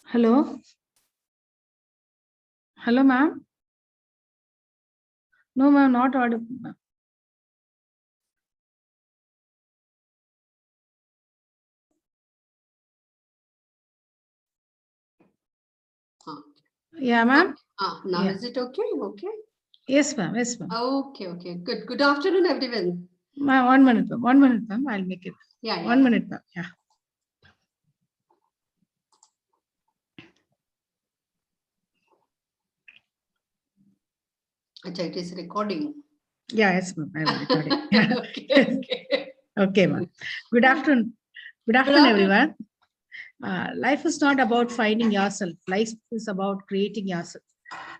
Hello. Hello, ma'am. No, ma'am, not audible. Ma'am. Yeah, ma'am. Now Yeah. is it okay? Okay. Yes, ma'am. Yes, ma'am. Okay. Good. Good afternoon, everyone. Ma'am, 1 minute, ma'am. 1 minute, ma'am. I'll make it. Yeah. 1 minute, ma'am. Yeah. Achha, it is recording. Yeah, yes, ma'am. I'm recording. Yeah. Okay. Okay, ma'am. Good afternoon. Good afternoon, everyone. Life is not about finding yourself. Life is about creating yourself.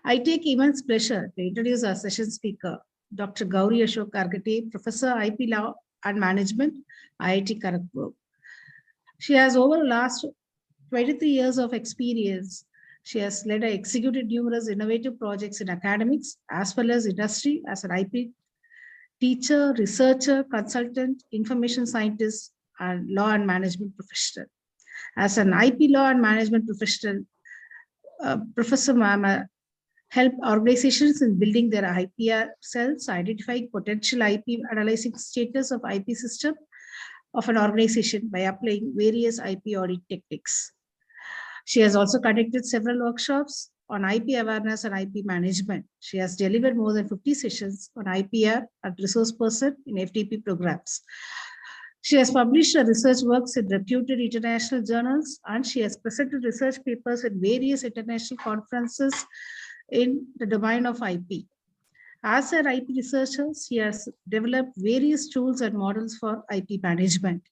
I take immense pleasure to introduce our session speaker, Dr. Gouri Ashok Gargate, Professor IP Law and Management, IIT Kharagpur. She has over the last 23 years of experience. She has led and executed numerous innovative projects in academics as well as industry as an IP teacher, researcher, consultant, information scientist, and law and management professional. As an IP law and management professional, Professor Mama help organizations in building their IPR cells, identifying potential IP, analyzing status of IP system of an organization by applying various IP audit techniques. She has also conducted several workshops on IP awareness and IP management. She has delivered more than 50 sessions on IPR and resource person in FTP programs. She has published her research works in reputed international journals, and she has presented research papers at various international conferences in the domain of IP. As an IP researcher, she has developed various tools and models for IP management.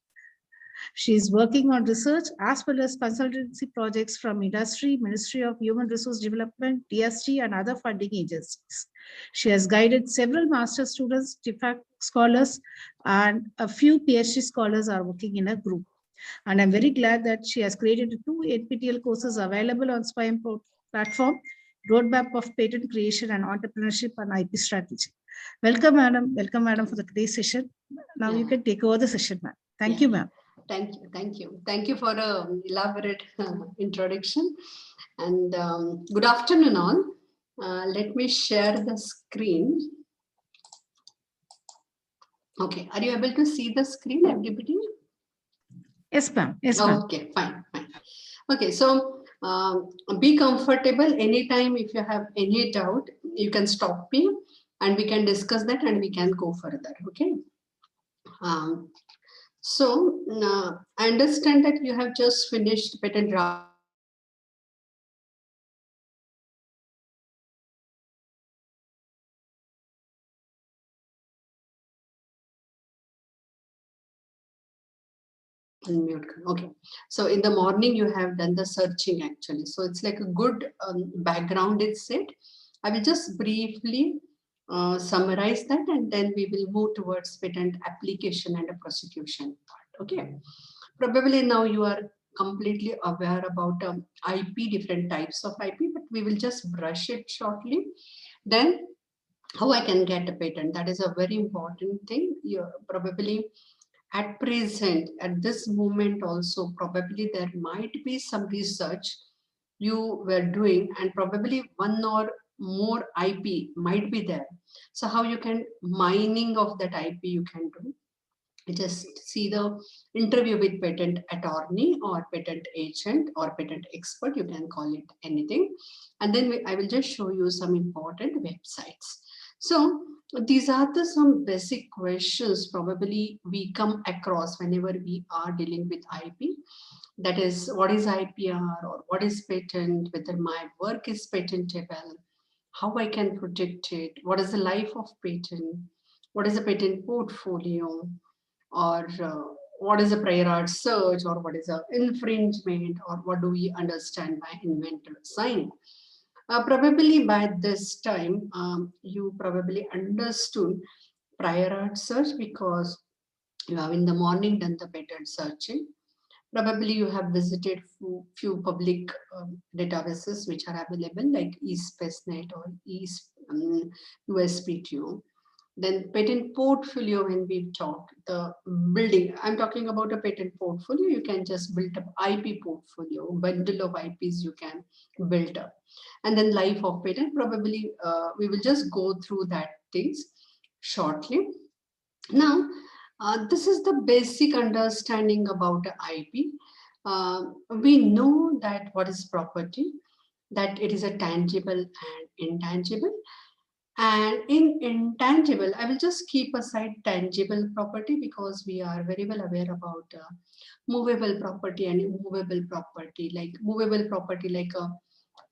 She is working on research as well as consultancy projects from industry, Ministry of Human Resource Development, DST, and other funding agencies. She has guided several master students, DFAC scholars, and a few PhD scholars are working in a group. And I'm very glad that she has created 2 NPTEL courses available on SPIM platform, Roadmap of Patent Creation and Entrepreneurship and IP Strategy. Welcome, madam. Welcome, madam, for the today's session. Now you can take over the session, ma'am. Thank you, ma'am. Thank you for an elaborate introduction. And good afternoon, all. Let me share the screen. Okay, are you able to see the screen, everybody? Yes, ma'am. Yes, ma'am. Okay, fine. Okay, so be comfortable anytime. If you have any doubt, you can stop me and we can discuss that and we can go further. Okay. So I understand that you have just finished patent draft. Unmute. Okay. So in the morning you have done the searching actually. So it's like a good background is set. I will just briefly summarize that and then we will move towards patent application and a prosecution part. Okay. Probably now you are completely aware about IP, different types of IP, but we will just brush it shortly. Then how I can get a patent. That is a very important thing. You probably at present, at this moment also, probably there might be some research you were doing and probably one or more IP might be there. So how you can mining of that IP you can do. Just see the interview with patent attorney or patent agent or patent expert, you can call it anything. And then I will just show you some important websites. So these are the some basic questions probably we come across whenever we are dealing with IP. That is, what is IPR or what is patent, whether my work is patentable, how I can protect it, what is the life of patent, what is a patent portfolio, or what is a prior art search, or what is a infringement, or what do we understand by inventor sign. Probably by this time, you probably understood prior art search because you have in the morning done the patent searching. Probably you have visited few public databases which are available like eSpaceNet or USPTO. Then patent portfolio, when we talk, the building, I'm talking about a patent portfolio, you can just build up IP portfolio, bundle of IPs you can build up. And then life of patent, probably we will just go through that things shortly. Now, this is the basic understanding about the IP. We know that what is property, that it is a tangible and intangible. And in intangible, I will just keep aside tangible property because we are very well aware about movable property and immovable property. Like movable property, like a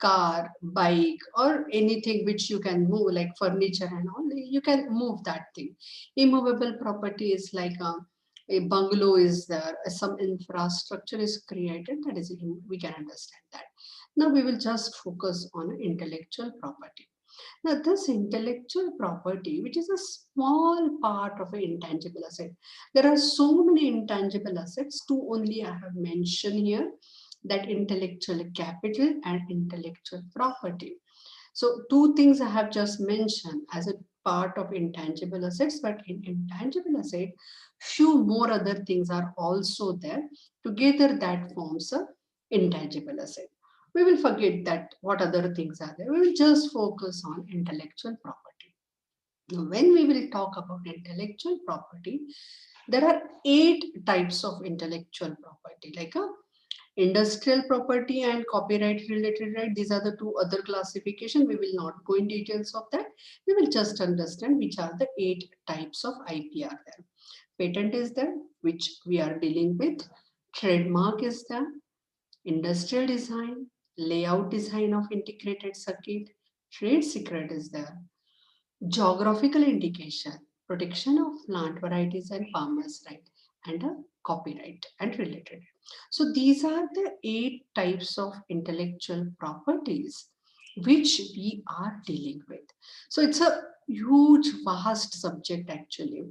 car, bike, or anything which you can move, like furniture and all, you can move that thing. Immovable property is like a bungalow is there, some infrastructure is created, that is, we can understand that. Now we will just focus on intellectual property. Now, this intellectual property, which is a small part of an intangible asset, there are so many intangible assets. Two only I have mentioned here, that intellectual capital and intellectual property. So, two things I have just mentioned as a part of intangible assets, but in intangible asset, few more other things are also there. Together, that forms a intangible asset. We will forget that what other things are there. We will just focus on intellectual property. Now, when we will talk about intellectual property, there are 8 types of intellectual property, like a industrial property and copyright related right. These are the two other classification. We will not go in details of that. We will just understand which are the 8 types of IP are there. Patent is there, which we are dealing with. Trademark is there. Industrial design, layout design of integrated circuit, trade secret is there, geographical indication, protection of plant varieties and farmers' right, and a copyright and related. So these are the 8 types of intellectual properties which we are dealing with. So it's a huge, vast subject actually,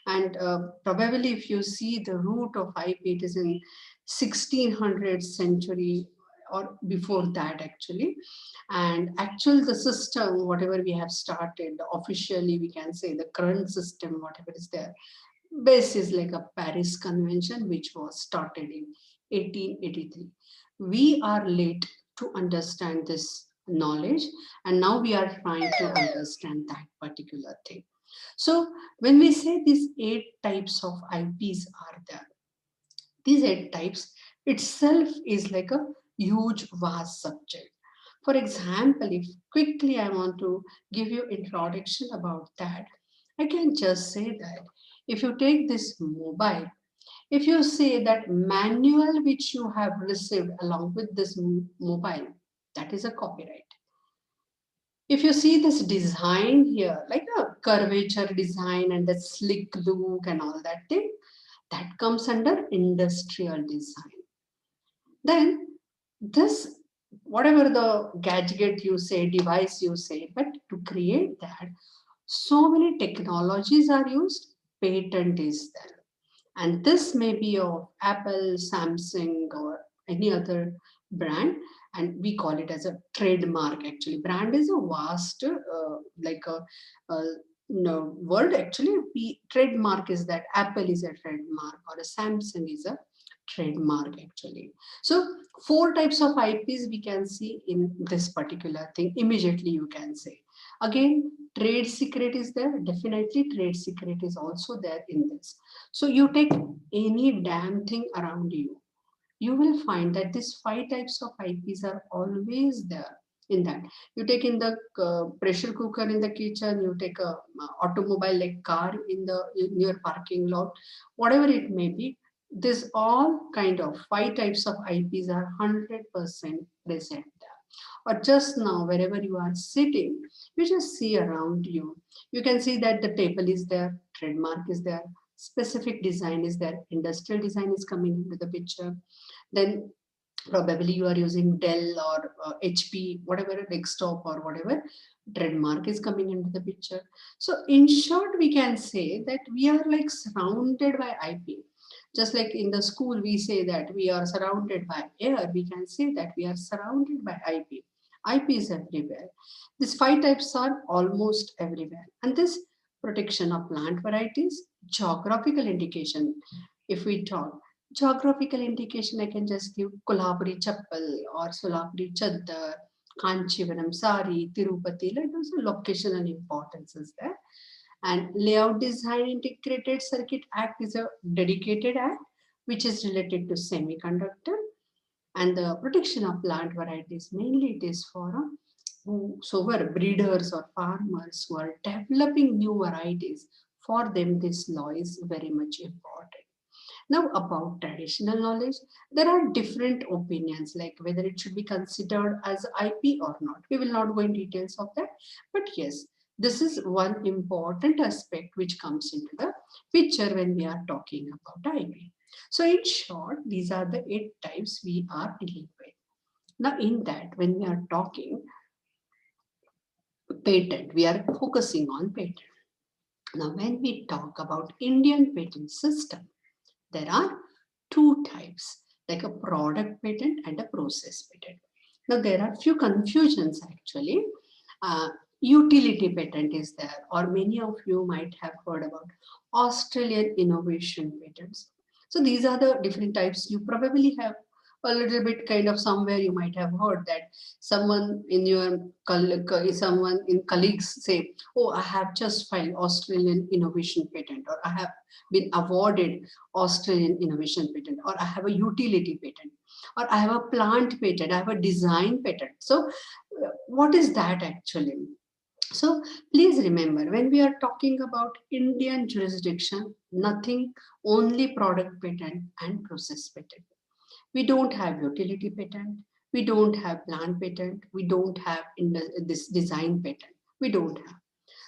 and probably if you see the root of IP, it is in 1600th century or before that actually. And actual the system whatever we have started officially, we can say the current system whatever is there, base is like a Paris Convention which was started in 1883. We are late to understand this knowledge, and now we are trying to understand that particular thing. So when we say these 8 types of IPs are there, these 8 types itself is like a huge vast subject. For example, if quickly I want to give you introduction about that, I can just say that if you take this mobile, if you say that manual which you have received along with this mobile, that is a copyright. If you see this design here, like a curvature design and the slick look and all that thing, that comes under industrial design. Then this, whatever the gadget you say, device you say, but to create that, so many technologies are used, patent is there. And this may be of Apple, Samsung, or any other brand, and we call it as a trademark. Actually, brand is a vast, like a no word. Actually, we trademark is that Apple is a trademark or a Samsung is a trademark. Actually, so 4 types of IPs we can see in this particular thing. Immediately, you can say again. Trade secret is there. Definitely, trade secret is also there in this. So you take any damn thing around you, you will find that these 5 types of IPs are always there in that. You take in the pressure cooker in the kitchen, you take a automobile like car in your parking lot, whatever it may be. This all kind of 5 types of IPs are 100% present there. Or just now, wherever you are sitting, you just see around you. You can see that the table is there, trademark is there, specific design is there, industrial design is coming into the picture. Then probably you are using Dell or HP, whatever desktop or whatever, trademark is coming into the picture. So in short, we can say that we are like surrounded by IP. Just like in the school, we say that we are surrounded by air, we can say that we are surrounded by IP. IP is everywhere. These 5 types are almost everywhere. And this protection of plant varieties, geographical indication. If we talk geographical indication, I can just give Kolhapuri chappal or Solapuri chaddar, Kanchivaram sari, Tirupati, like those are locational importances there. And layout design integrated circuit act is a dedicated act which is related to semiconductor, and the protection of plant varieties mainly it is for whosoever breeders or farmers who are developing new varieties. For them this law is very much important. Now, about traditional knowledge, there are different opinions like whether it should be considered as IP or not. We will not go in details of that, but yes, this is one important aspect which comes into the picture when we are talking about IP. So, in short, these are the 8 types we are dealing with. Now, in that, when we are talking patent, we are focusing on patent. Now, when we talk about Indian patent system, there are 2 types, like a product patent and a process patent. Now, there are few confusions actually. Uh, Utility patent is there, or many of you might have heard about Australian innovation patents. So, these are the different types. You probably have a little bit kind of somewhere you might have heard that someone in your someone in colleagues say, oh, I have just filed Australian innovation patent, or I have been awarded Australian innovation patent, or I have a utility patent, or I have a plant patent, I have a design patent. So, what is that actually? So, please remember when we are talking about Indian jurisdiction, nothing, only product patent and process patent. We don't have utility patent, we don't have plant patent, we don't have this design patent. We don't have.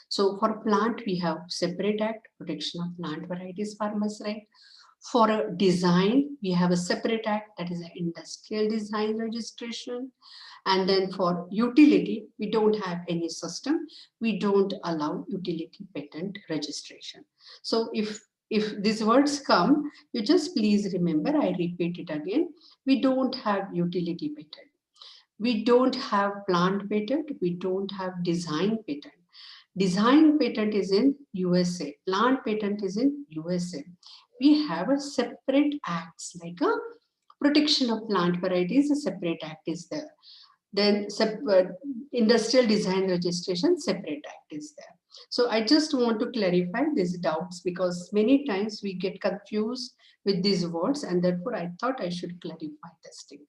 So for plant, we have separate act, protection of plant varieties, farmers' right. For a design, we have a separate act, that is an industrial design registration. And then for utility, we don't have any system. We don't allow utility patent registration. So if these words come, you just please remember, I repeat it again. We don't have utility patent. We don't have plant patent. We don't have design patent. Design patent is in USA. Plant patent is in USA. We have a separate acts like a protection of plant varieties. A separate act is there. Then industrial design registration, separate act is there. So I just want to clarify these doubts because many times we get confused with these words, and therefore I thought I should clarify this thing.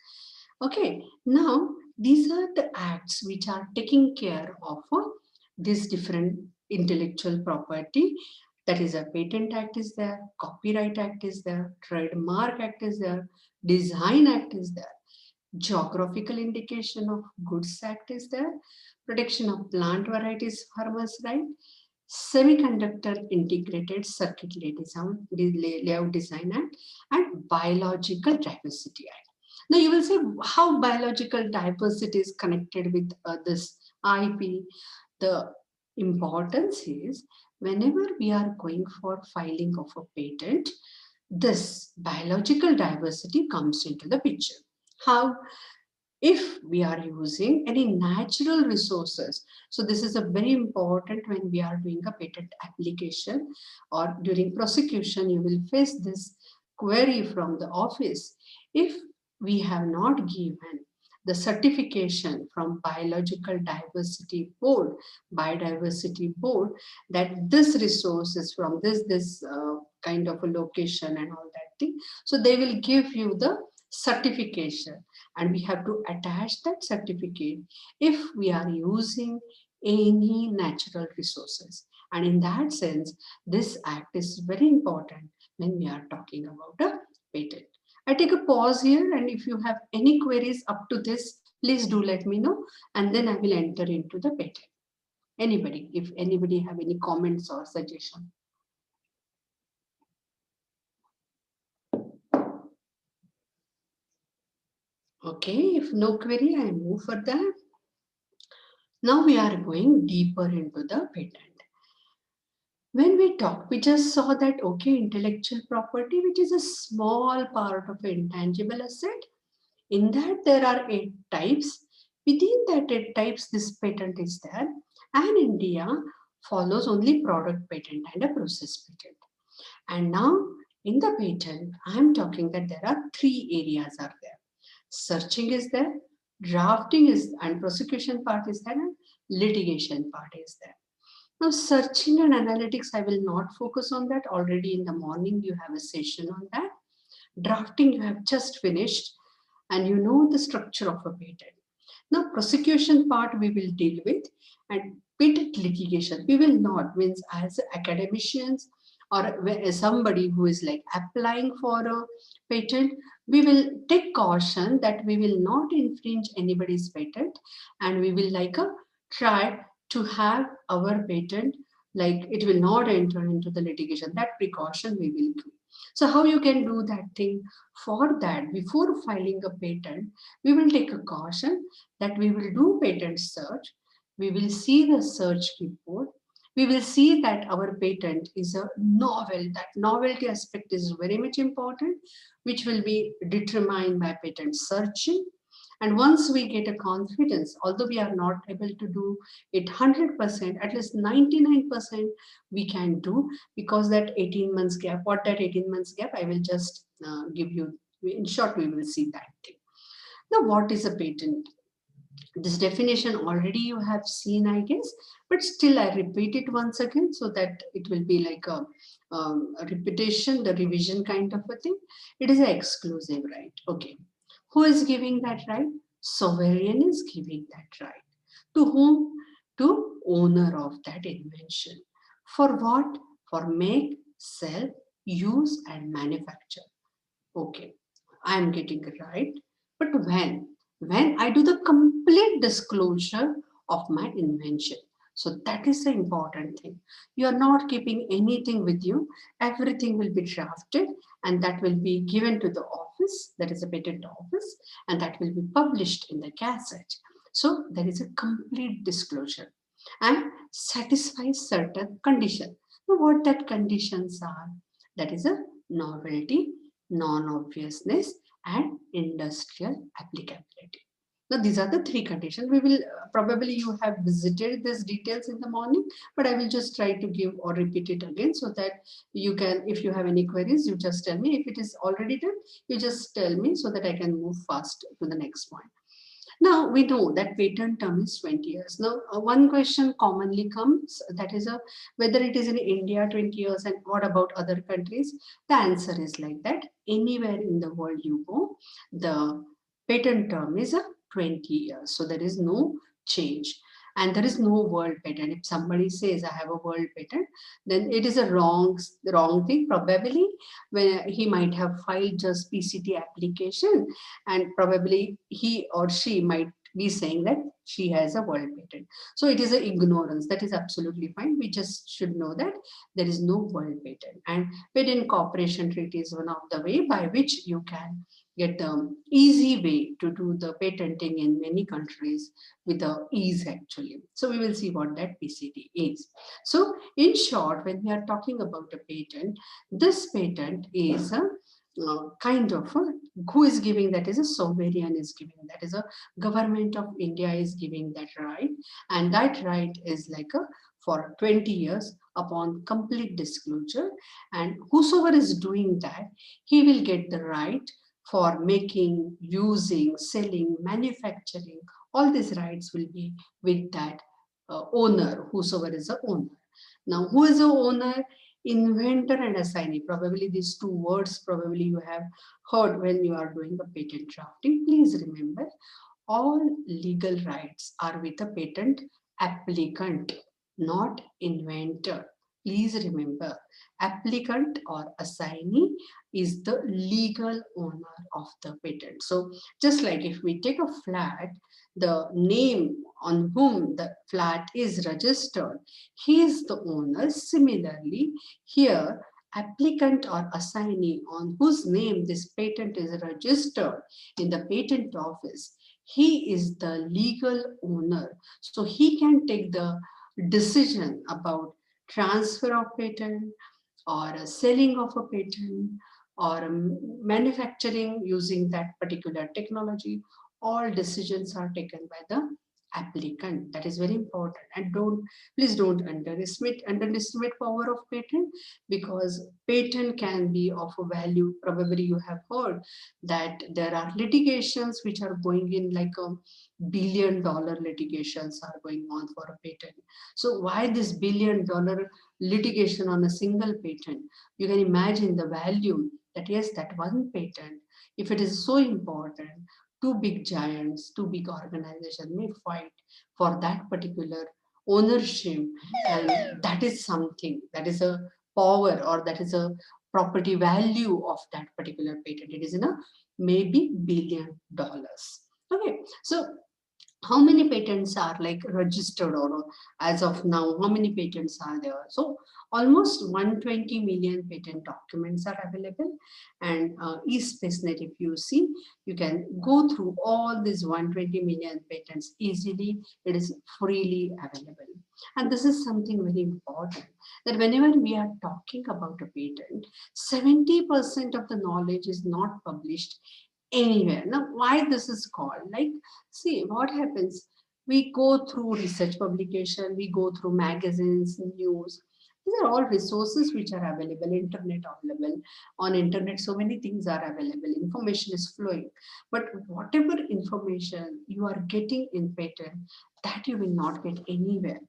Okay, now these are the acts which are taking care of this different intellectual property. That is a patent act is there, copyright act is there, trademark act is there, design act is there, geographical indication of goods act is there, protection of plant varieties farmers right, semiconductor integrated circuit layout design act, and biological diversity act. Now you will say how biological diversity is connected with this IP. The importance is whenever we are going for filing of a patent, this biological diversity comes into the picture. How? If we are using any natural resources. So this is a very important when we are doing a patent application or during prosecution, you will face this query from the office. If we have not given the certification from biodiversity board, that this resource is from this kind of a location and all that thing. So they will give you the certification, and we have to attach that certificate if we are using any natural resources. And in that sense, this act is very important when we are talking about a patent. I take a pause here, and if you have any queries up to this, please do let me know, and then I will enter into the patent. Anybody, if anybody have any comments or suggestion. Okay, if no query, I move for that. Now we are going deeper into the patent. When we talk, we just saw that, okay, intellectual property, which is a small part of an intangible asset. In that, there are 8 types. Within that 8 types, this patent is there. And India follows only product patent and a process patent. And now in the patent, I'm talking that there are three areas are there. Searching is there, drafting is, and prosecution part is there, and litigation part is there. Now, searching and analytics, I will not focus on that. Already in the morning, you have a session on that. Drafting, you have just finished, and you know the structure of a patent. Now, prosecution part we will deal with, and patent litigation we will not. Means as academicians or somebody who is like applying for a patent, we will take caution that we will not infringe anybody's patent, and we will like a try to have our patent like it will not enter into the litigation. That precaution we will do. So how you can do that thing? For that, before filing a patent, we will take a caution that we will do patent search. We will see the search report. We will see that our patent is a novel. That novelty aspect is very much important, which will be determined by patent searching. And once we get a confidence, although we are not able to do it 100%, at least 99% we can do, because that 18 months gap, what that 18 months gap, I will just give you, in short, we will see that thing. Now, what is a patent? This definition already you have seen, I guess, but still I repeat it once again so that it will be like a repetition, the revision kind of a thing. It is an exclusive right. Okay. Who is giving that right? Sovereign is giving that right. To whom? To owner of that invention. For what? For make, sell, use and manufacture. Okay, I am getting it right. But when I do the complete disclosure of my invention. So that is the important thing. You are not keeping anything with you. Everything will be drafted and that will be given to the office, that is a patent office, and that will be published in the Gazette. So there is a complete disclosure and satisfies certain condition. Now, what that conditions are? That is a novelty, non-obviousness, and industrial applicability. Now, these are the three conditions. We will probably you have visited these details in the morning, but I will just try to give or repeat it again so that you can, if you have any queries, you just tell me. If it is already done, you just tell me so that I can move fast to the next point. Now we know that patent term is 20 years. Now one question commonly comes, that is whether it is in India 20 years and what about other countries? The answer is like that. Anywhere in the world you go, the patent term is a 20 years. So there is no change. And there is no world patent. If somebody says I have a world patent, then it is a wrong thing. Probably when he might have filed just PCT application, and probably he or she might be saying that she has a world patent. So it is an ignorance. That is absolutely fine. We just should know that there is no world patent. And patent cooperation treaty is one of the way by which you can get the easy way to do the patenting in many countries with the ease actually. So we will see what that PCT is. So in short, when we are talking about a patent, this patent is a kind of who is giving, that is a sovereign is giving, that is a government of India is giving that right, and that right is like a for 20 years upon complete disclosure, and whosoever is doing that, he will get the right for making, using, selling, manufacturing. All these rights will be with that owner, whosoever is the owner. Now, who is the owner? Inventor and assignee. Probably these two words probably you have heard when you are doing a patent drafting. Please remember, all legal rights are with a patent applicant, not inventor. Please remember, applicant or assignee is the legal owner of the patent. So just like if we take a flat, the name on whom the flat is registered, he is the owner. Similarly, here applicant or assignee on whose name this patent is registered in the patent office, he is the legal owner. So he can take the decision about transfer of patent or a selling of a patent or manufacturing using that particular technology. All decisions are taken by the applicant. That is very important. And please don't underestimate power of patent, because patent can be of a value. Probably you have heard that there are litigations which are going in, like $1 billion litigations are going on for a patent. So why this $1 billion litigation on a single patent? You can imagine the value that, yes, that one patent, if it is so important, two big giants, two big organizations may fight for that particular ownership. And that is something, that is a power, or that is a property value of that particular patent. It is in a maybe $1 billion. Okay, so how many patents are like registered, or as of now, how many patents are there? So almost 120 million patent documents are available. And eSpaceNet, if you see, you can go through all these 120 million patents easily. It is freely available. And this is something very important, that whenever we are talking about a patent, 70% of the knowledge is not published anywhere. Now, why this is called? Like, see what happens. We go through research publication, we go through magazines, news. These are all resources which are available, internet available. On internet, so many things are available. Information is flowing. But whatever information you are getting in patent, that you will not get anywhere.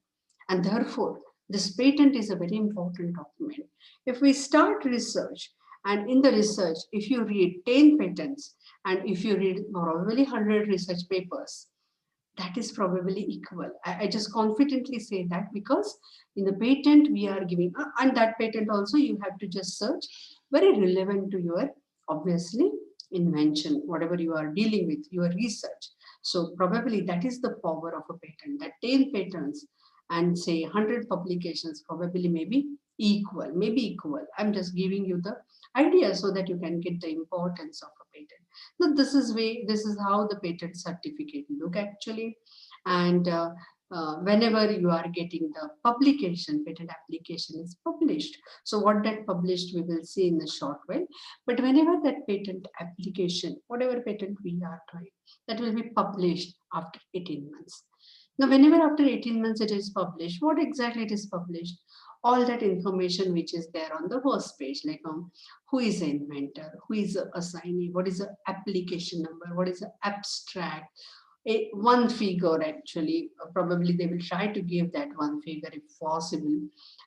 And therefore, this patent is a very important document. If we start research, and in the research, if you read 10 patents, and if you read probably 100 research papers, that is probably equal. I just confidently say that, because in the patent we are giving, and that patent also you have to just search, very relevant to your, obviously, invention, whatever you are dealing with, your research. So probably that is the power of a patent, that 10 patents and say 100 publications probably maybe equal. I'm just giving you the idea so that you can get the importance of a patent. Now, this is how the patent certificate look actually. And whenever you are getting the publication, patent application is published. So what that published, we will see in a short while. But whenever that patent application, whatever patent we are trying, that will be published after 18 months. Now, whenever after 18 months it is published, what exactly it is published? All that information which is there on the first page, like who is the inventor, who is the assignee, what is the application number, what is the abstract, one figure actually, probably they will try to give that one figure if possible,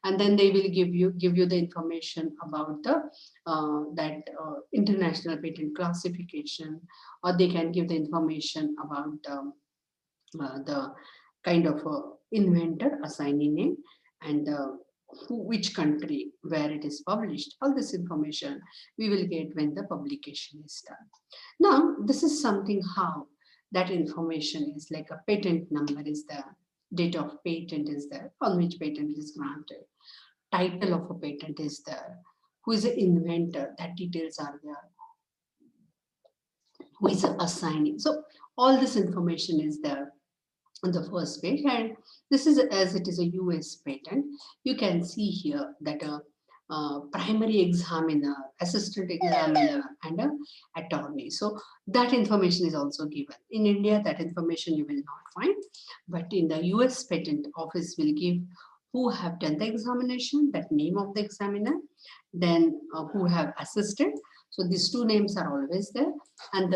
and then they will give you the information about the international patent classification, or they can give the information about the kind of inventor, assignee name, and which country where it is published. All this information we will get when the publication is done. Now, this is something how that information is, like a patent number is there, date of patent is there, on which patent is granted, title of a patent is there, who is the inventor, that details are there, who is the assignee. So all this information is there on the first page. And this is, as it is a US patent, you can see here that a primary examiner, assistant examiner, and a attorney. So that information is also given. In India, that information you will not find, but in the US patent office will give who have done the examination, that name of the examiner, then who have assisted. So these two names are always there, and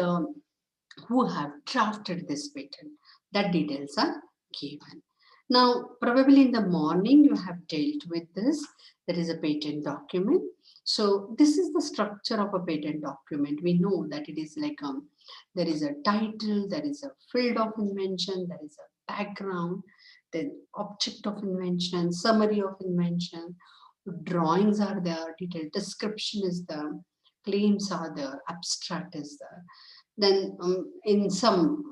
who have drafted this patent, that details are given. Now, probably in the morning you have dealt with this, that is a patent document. So this is the structure of a patent document. We know that it is like there is a title, there is a field of invention, there is a background, then object of invention, summary of invention, drawings are there, detailed description is there, claims are there, abstract is there. Then in some,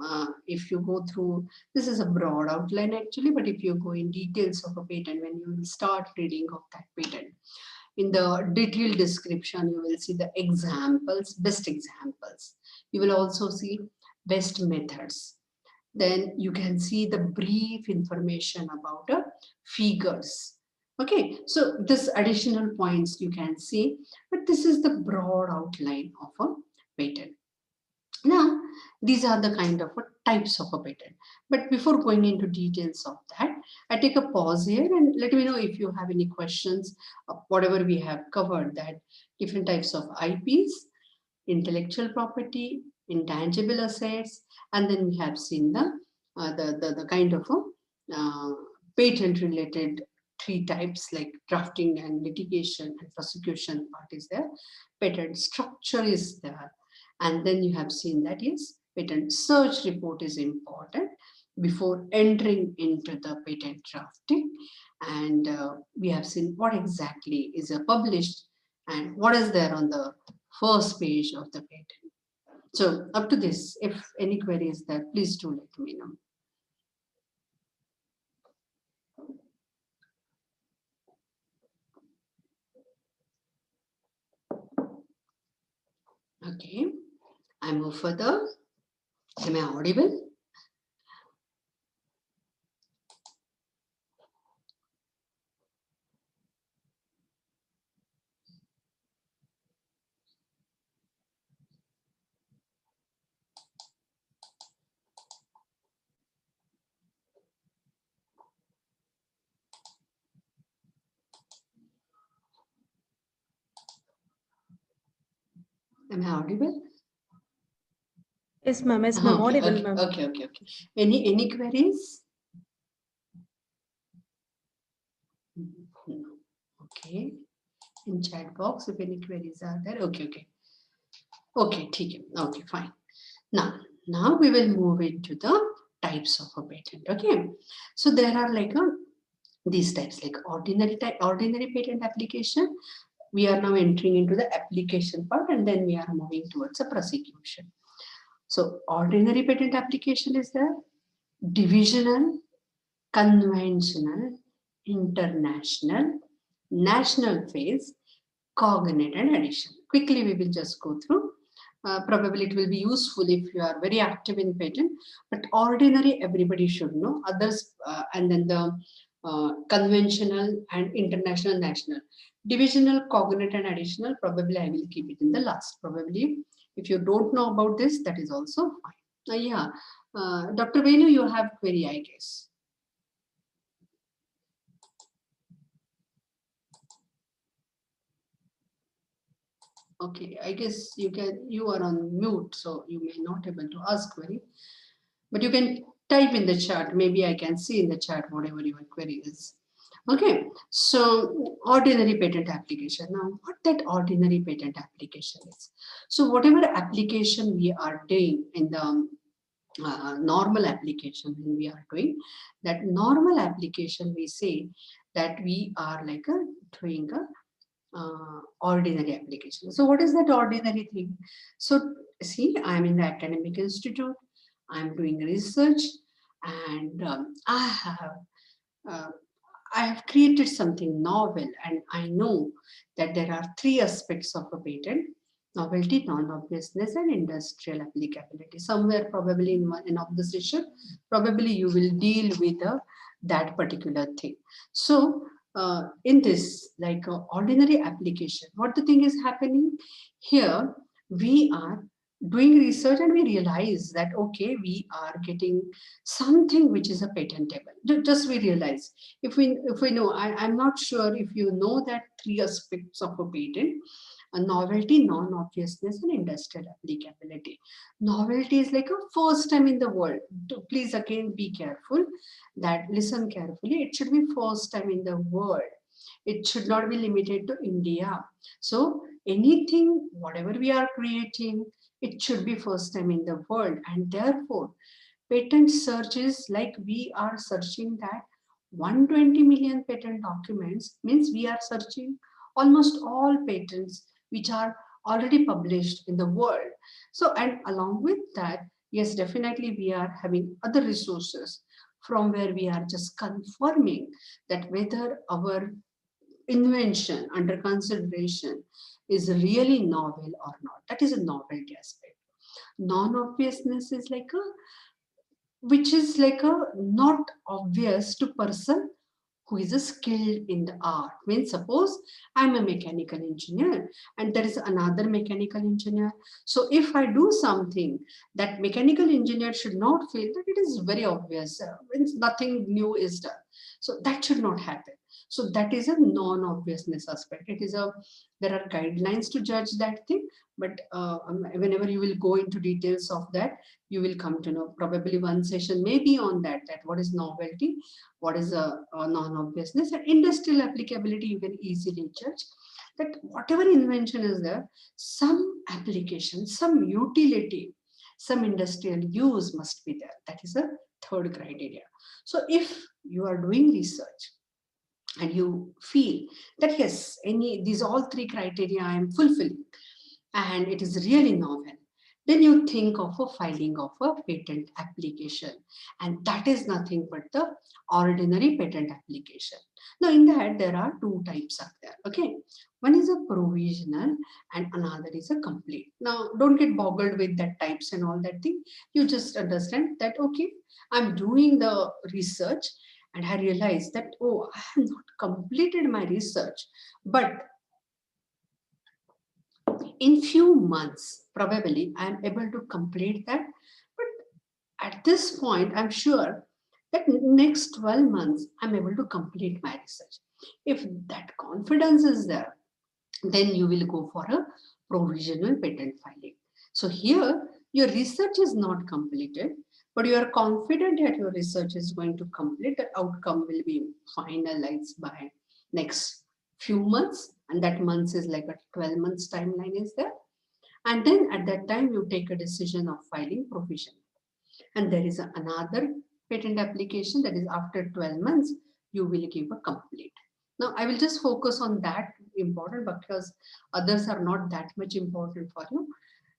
if you go through, this is a broad outline actually, but if you go in details of a patent, when you will start reading of that patent, in the detailed description, you will see the examples, best examples. You will also see best methods. Then you can see the brief information about figures. Okay, so this additional points you can see, but this is the broad outline of a patent. Now, these are the kind of types of a patent. But before going into details of that, I take a pause here and let me know if you have any questions of whatever we have covered, that different types of IPs, intellectual property, intangible assets, and then we have seen the kind of patent related three types, like drafting and litigation and prosecution part is there, patent structure is there, and then you have seen that yes, patent search report is important before entering into the patent drafting, and we have seen what exactly is published and what is there on the first page of the patent. So up to this, if any query is there, please do let me know. Okay, I move further. Am I audible? Am I audible? Yes, ma'am. Yes, ma'am. Okay, Audible, okay, ma'am. okay. Any queries? No. Okay. In chat box, if any queries are there. Okay. Okay, okay, fine. Now we will move into the types of a patent. Okay. So there are like these types, like ordinary patent application. We are now entering into the application part, and then we are moving towards a prosecution. So ordinary patent application is the divisional, conventional, international, national phase, cognate and additional. Quickly we will just go through. Probably it will be useful if you are very active in patent, but ordinary everybody should know. Others, and then the conventional and international, national. Divisional, cognate and additional, probably I will keep it in the last. Probably if you don't know about this, that is also fine. Yeah, Dr. Venu, you have query, I guess. Okay, I guess you are on mute, so you may not able to ask query, but you can type in the chat. Maybe I can see in the chat whatever your query is. Okay, so ordinary patent application. Now, what that ordinary patent application is? So whatever application we are doing in the normal application, when we are doing that normal application, we say that we are like doing a ordinary application. So what is that ordinary thing? So see, I'm in the academic institute, I'm doing research, and uh, I have created something novel, and I know that there are three aspects of a patent: novelty, non-obviousness, and industrial applicability. Somewhere probably in one of the session, probably you will deal with that particular thing. So in this, like ordinary application, what the thing is happening here, we are doing research and we realize that okay, we are getting something which is a patentable. Just we realize, if we know, I'm not sure if you know that three aspects of a patent: a novelty, non-obviousness, and industrial applicability. Novelty is like a first time in the world. Please again be careful, that listen carefully, it should be first time in the world. It should not be limited to India. So anything, whatever we are creating, it should be first time in the world, and therefore patent search is like we are searching that 120 million patent documents, means we are searching almost all patents which are already published in the world. So, and along with that, yes, definitely we are having other resources from where we are just confirming that whether our invention under consideration is really novel or not. That is a novelty aspect. Non-obviousness is like a, which is like a not obvious to person who is skilled in the art. Means suppose I'm a mechanical engineer and there is another mechanical engineer. So if I do something, that mechanical engineer should not feel that it is very obvious, means nothing new is done. So that should not happen. So that is a non-obviousness aspect. It is a, there are guidelines to judge that thing, but whenever you will go into details of that, you will come to know. Probably one session may be on that, that what is novelty, what is a non-obviousness, and industrial applicability. You can easily judge that whatever invention is there, some application, some utility, some industrial use must be there. That is a third criteria. So if you are doing research and you feel that yes, any these all three criteria I am fulfilling and it is really novel, then you think of a filing of a patent application, and that is nothing but the ordinary patent application. Now in that there are two types are there. Okay, one is a provisional and another is a complete. Now don't get boggled with that types and all that thing. You just understand that okay, I'm doing the research and I realize that oh, I have not completed my research, but in few months probably I am able to complete that. But at this point I'm sure that next 12 months I'm able to complete my research. If that confidence is there, then you will go for a provisional patent filing. So here your research is not completed, but you are confident that your research is going to complete, the outcome will be finalized by next few months, and that months is like a 12 months timeline is there. And then at that time you take a decision of filing provision. And there is another patent application that is after 12 months, you will give a complete. Now I will just focus on that important because others are not that much important for you.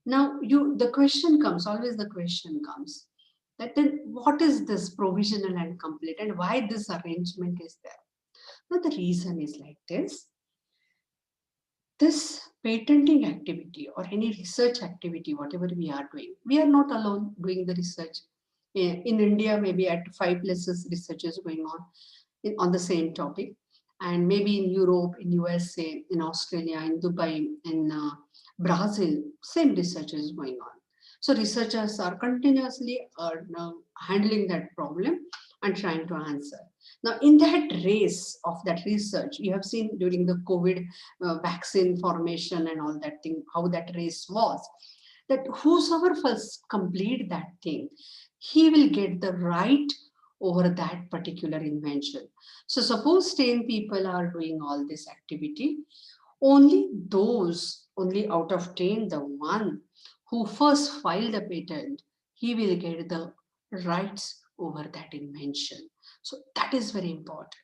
Now the question comes, always the question comes that then what is this provisional and complete and why this arrangement is there? Now the reason is like this patenting activity or any research activity, whatever we are doing, we are not alone doing the research. In India, maybe at 5 places research is going on the same topic. And maybe in Europe, in USA, in Australia, in Dubai, in Brazil, same research is going on. So researchers are continuously handling that problem and trying to answer. Now, in that race of that research, you have seen during the COVID vaccine formation and all that thing, how that race was, that whosoever first complete that thing, he will get the right over that particular invention. So suppose 10 people are doing all this activity, only out of 10, the one who first filed the patent, he will get the rights over that invention. So that is very important.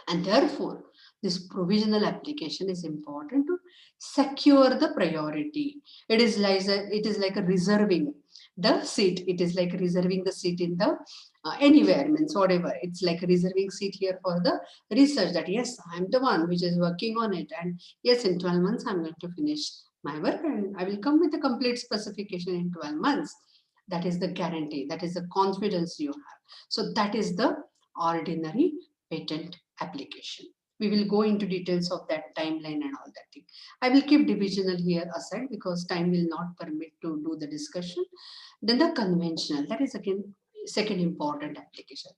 And therefore, this provisional application is important to secure the priority. It is like a reserving the seat. It is like reserving the seat in the anywhere, means whatever. It's like a reserving seat here for the research that yes, I'm the one which is working on it. And yes, in 12 months, I'm going to finish my work and I will come with a complete specification in 12 months. That is the guarantee. That is the confidence you have. So that is the ordinary patent application. We will go into details of that timeline and all that thing. I will keep divisional here aside because time will not permit to do the discussion. Then the conventional, that is again second important application.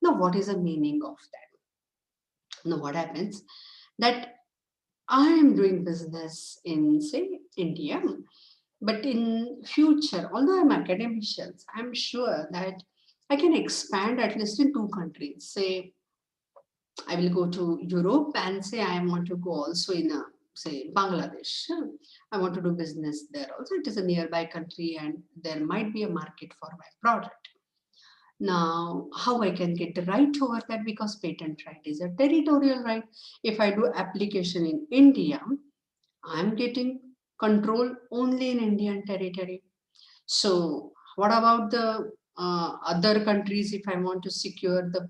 Now, what is the meaning of that? Now, what happens that I am doing business in, say, India, but in future, although I'm academicians, I'm sure that I can expand at least in 2 countries. Say, I will go to Europe and say I want to go also in say Bangladesh. I want to do business there also. It is a nearby country and there might be a market for my product. Now, how I can get the right over that, because patent right is a territorial right. If I do application in India, I'm getting control only in Indian territory. So what about the other countries if I want to secure the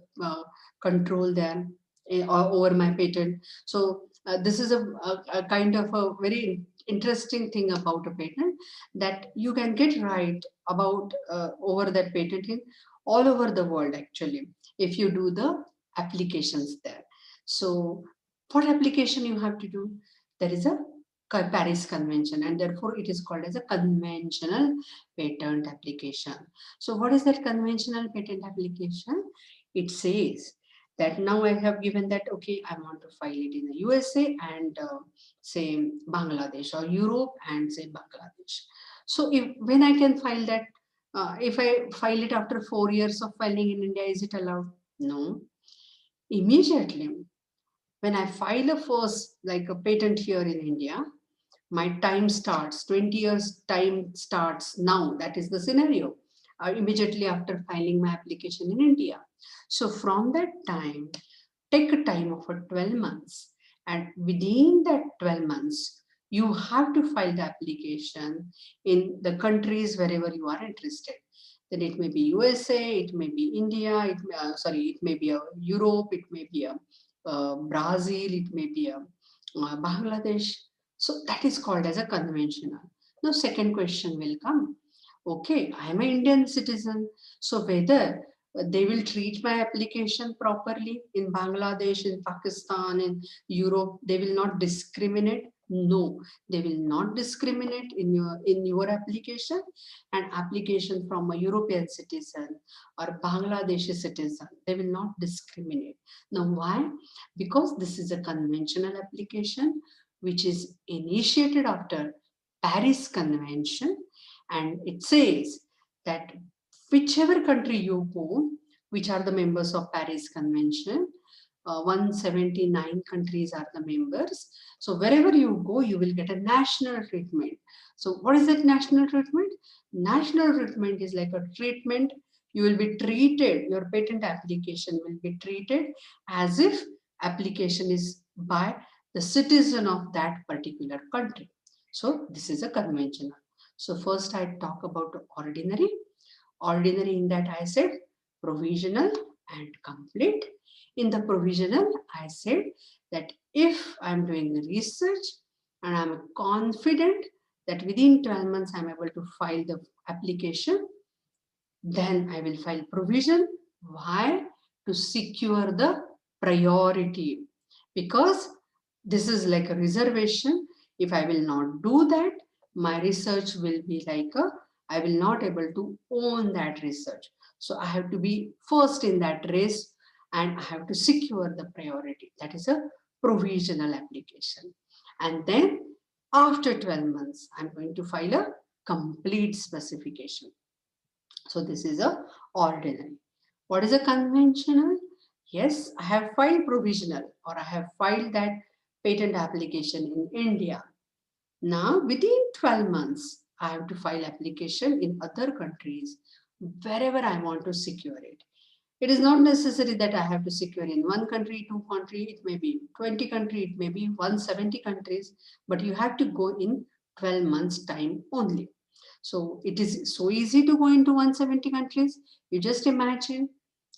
control there over my patent? So this is a kind of a very interesting thing about a patent, that you can get right about over that patent in all over the world actually if you do the applications there. So what application you have to do? There is a Paris Convention, and therefore it is called as a conventional patent application. So what is that conventional patent application? It says that now I have given that, okay, I want to file it in the USA and say Bangladesh, or Europe and say Bangladesh. So when I can file that, if I file it after 4 years of filing in India, is it allowed? No. Immediately, when I file a first, like a patent here in India, my time starts, 20 years time starts now. That is the scenario. Immediately after filing my application in India. So from that time, take a time of 12 months. And within that 12 months, you have to file the application in the countries wherever you are interested. Then it may be USA, it may be India, it may be Europe, it may be Brazil, it may be Bangladesh. So that is called as a conventional. Now second question will come. Okay, I am an Indian citizen. So whether they will treat my application properly in Bangladesh, in Pakistan, in Europe, they will not discriminate. No, they will not discriminate in your application. An application from a European citizen or Bangladeshi citizen, they will not discriminate. Now why? Because this is a conventional application which is initiated after Paris Convention, and it says that whichever country you go, which are the members of Paris Convention, 179 countries are the members. So wherever you go, you will get a national treatment. So what is that national treatment? National treatment is like a treatment. You will be treated, your patent application will be treated as if application is by the citizen of that particular country. So this is a conventional. So first I talk about ordinary. Ordinary, in that I said provisional and complete. In the provisional, I said that if I'm doing the research and I'm confident that within 12 months I'm able to file the application, then I will file provision. Why? To secure the priority. Because this is like a reservation. If I will not do that, my research will be like I will not able to own that research. So I have to be first in that race and I have to secure the priority. That is a provisional application. And then after 12 months, I'm going to file a complete specification. So this is a ordinary. What is a conventional? Yes, I have filed provisional or I have filed that patent application in India. Now within 12 months, I have to file application in other countries wherever I want to secure it. It is not necessary that I have to secure in one country, two country, it may be 20 country, it may be 170 countries, but you have to go in 12 months time only. So it is so easy to go into 170 countries. You just imagine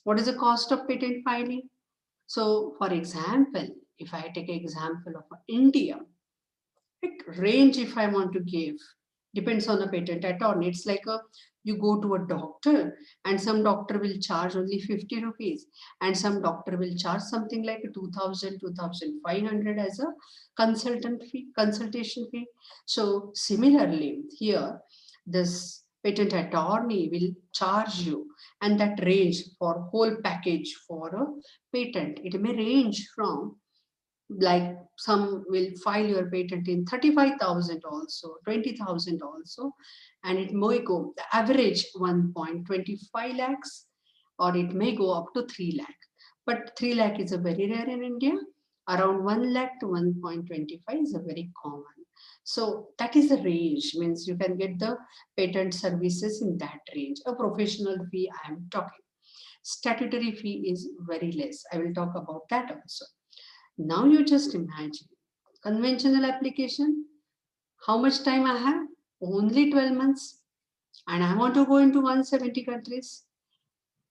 what is the cost of patent filing. So for example, if I take an example of India, like range if I want to give, depends on the patent attorney. It's like you go to a doctor and some doctor will charge only 50 rupees and some doctor will charge something like 2000, 2500 as a consultation fee. So similarly here, this patent attorney will charge you, and that range for whole package for a patent, it may range from, like some will file your patent in 35,000 also, 20,000 also, and it may go the average 1.25 lakhs, or it may go up to 3 lakh. But 3 lakh is a very rare in India. Around 1 lakh to 1.25 is a very common. So that is the range, means you can get the patent services in that range. A professional fee I am talking. Statutory fee is very less. I will talk about that also. Now you just imagine conventional application, how much time I have? Only 12 months. And I want to go into 170 countries.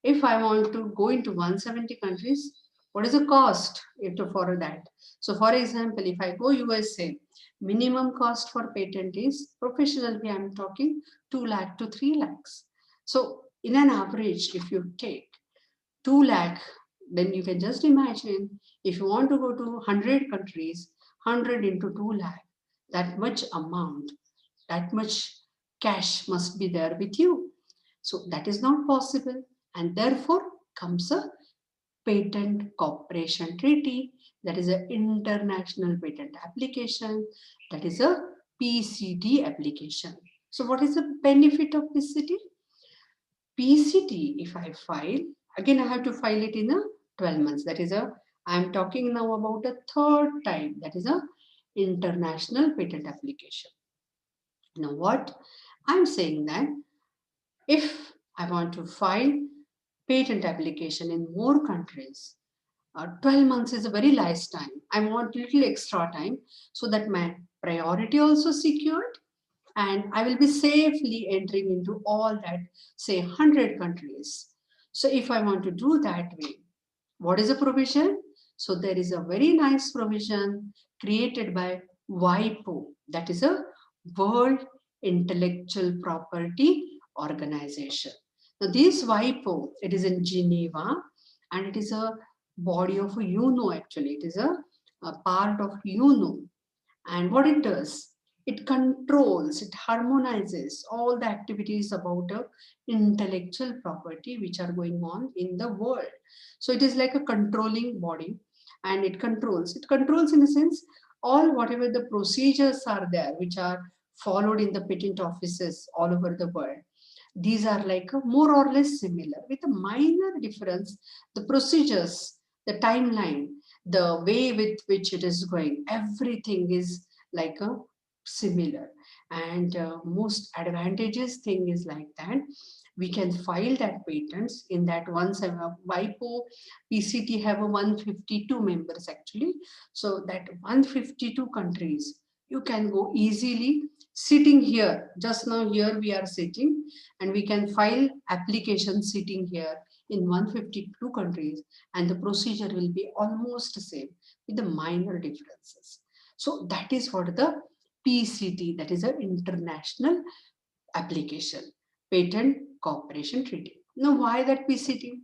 If I want to go into 170 countries, what is the cost if to follow that? So for example, if I go USA, minimum cost for patent is professional fee, I'm talking 2 lakh to 3 lakhs. So in an average, if you take 2 lakh then you can just imagine if you want to go to 100 countries, 100 into 2 lakh, that much amount, that much cash must be there with you. So that is not possible. And therefore comes a patent cooperation treaty, that is an international patent application, that is a PCT application. So what is the benefit of PCT? PCT, if I file, again I have to file it in a 12 months. That is I am talking now about a third time, that is a international patent application. Now what I'm saying that if I want to file patent application in more countries, 12 months is a very less time. I want little extra time so that my priority also secured and I will be safely entering into all that, say 100 countries. So if I want to do that way, what is a provision? So there is a very nice provision created by WIPO, that is a World Intellectual Property Organization. Now this WIPO, it is in Geneva and it is a body of UNO actually. It is a part of UNO. And what it does, it controls, it harmonizes all the activities about intellectual property which are going on in the world. So it is like a controlling body and it controls in a sense all whatever the procedures are there which are followed in the patent offices all over the world. These are like a more or less similar with a minor difference. The procedures, the timeline, the way with which it is going, everything is like a similar. And most advantageous thing is like that we can file that patents in that WIPO PCT have a 152 members actually. So that 152 countries you can go easily sitting here. Just now here we are sitting and we can file application sitting here in 152 countries and the procedure will be almost the same with the minor differences. So that is what the PCT, that is an international application, patent cooperation treaty. Now why that PCT?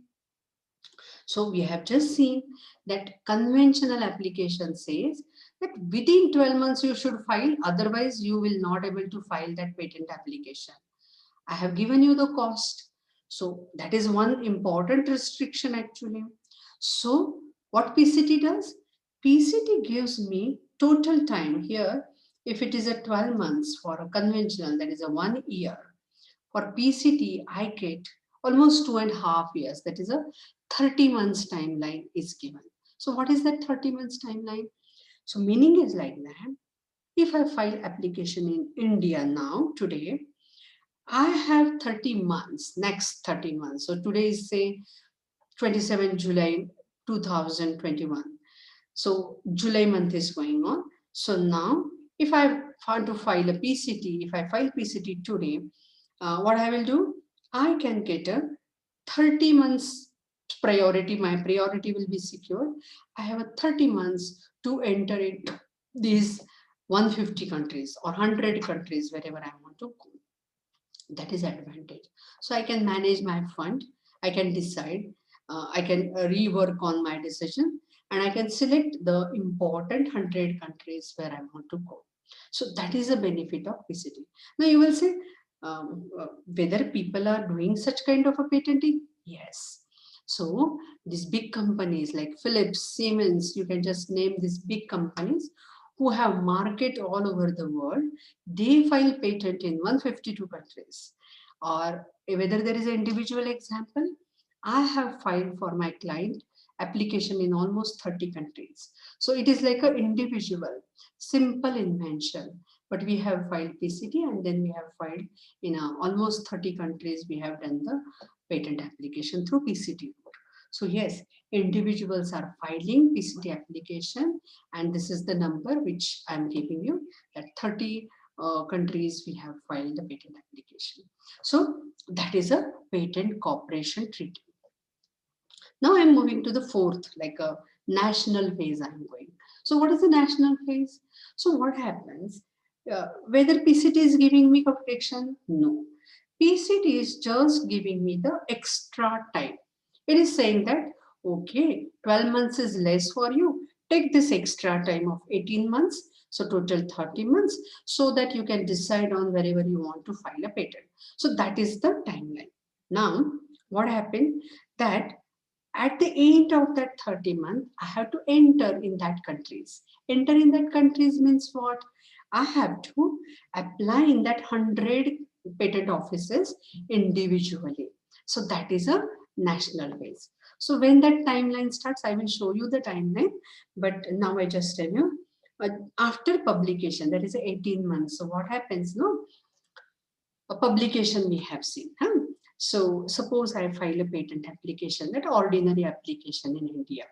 So we have just seen that conventional application says that within 12 months you should file, otherwise you will not able to file that patent application. I have given you the cost. So that is one important restriction actually. So what PCT does? PCT gives me total time here. If it is a 12 months for a conventional, that is a 1 year. For PCT, I get almost 2.5 years. That is a 30 months timeline is given. So what is that 30 months timeline? So meaning is like that. If I file application in India now, today, I have 30 months, next 30 months. So today is say 27 July 2021. So July month is going on. So now if I want to file a PCT, if I file PCT today, what I will do, I can get a 30 months priority. My priority will be secured. I have a 30 months to enter in these 150 countries or 100 countries, wherever I want to go. That is advantage. So I can manage my fund. I can decide. I can rework on my decision and I can select the important 100 countries where I want to go. So that is the benefit of PCT. Now you will say whether people are doing such kind of a patenting. Yes. So these big companies like Philips, Siemens, you can just name these big companies who have market all over the world. They file patent in 152 countries. Or whether there is an individual example, I have filed for my client application in almost 30 countries. So it is like an individual, simple invention. But we have filed PCT and then we have filed in almost 30 countries. We have done the patent application through PCT. So yes, individuals are filing PCT application and this is the number which I'm giving you, that 30 countries we have filed the patent application. So that is a patent cooperation treaty. Now I'm moving to the fourth, like a national phase I'm going. So what is the national phase? So what happens? Whether PCT is giving me protection? No. PCT is just giving me the extra time. It is saying that Okay, 12 months is less for you. Take this extra time of 18 months, so total 30 months, so that you can decide on wherever you want to file a patent. So that is the timeline. Now, what happened that at the end of that 30 months, I have to enter in that countries. Enter in that countries means what? I have to apply in that 100 patent offices individually. So that is a national base. So when that timeline starts, I will show you the timeline. But now I just tell you, after publication, that is 18 months. So what happens? No, a publication we have seen. Huh? So suppose I file a patent application, that ordinary application in India.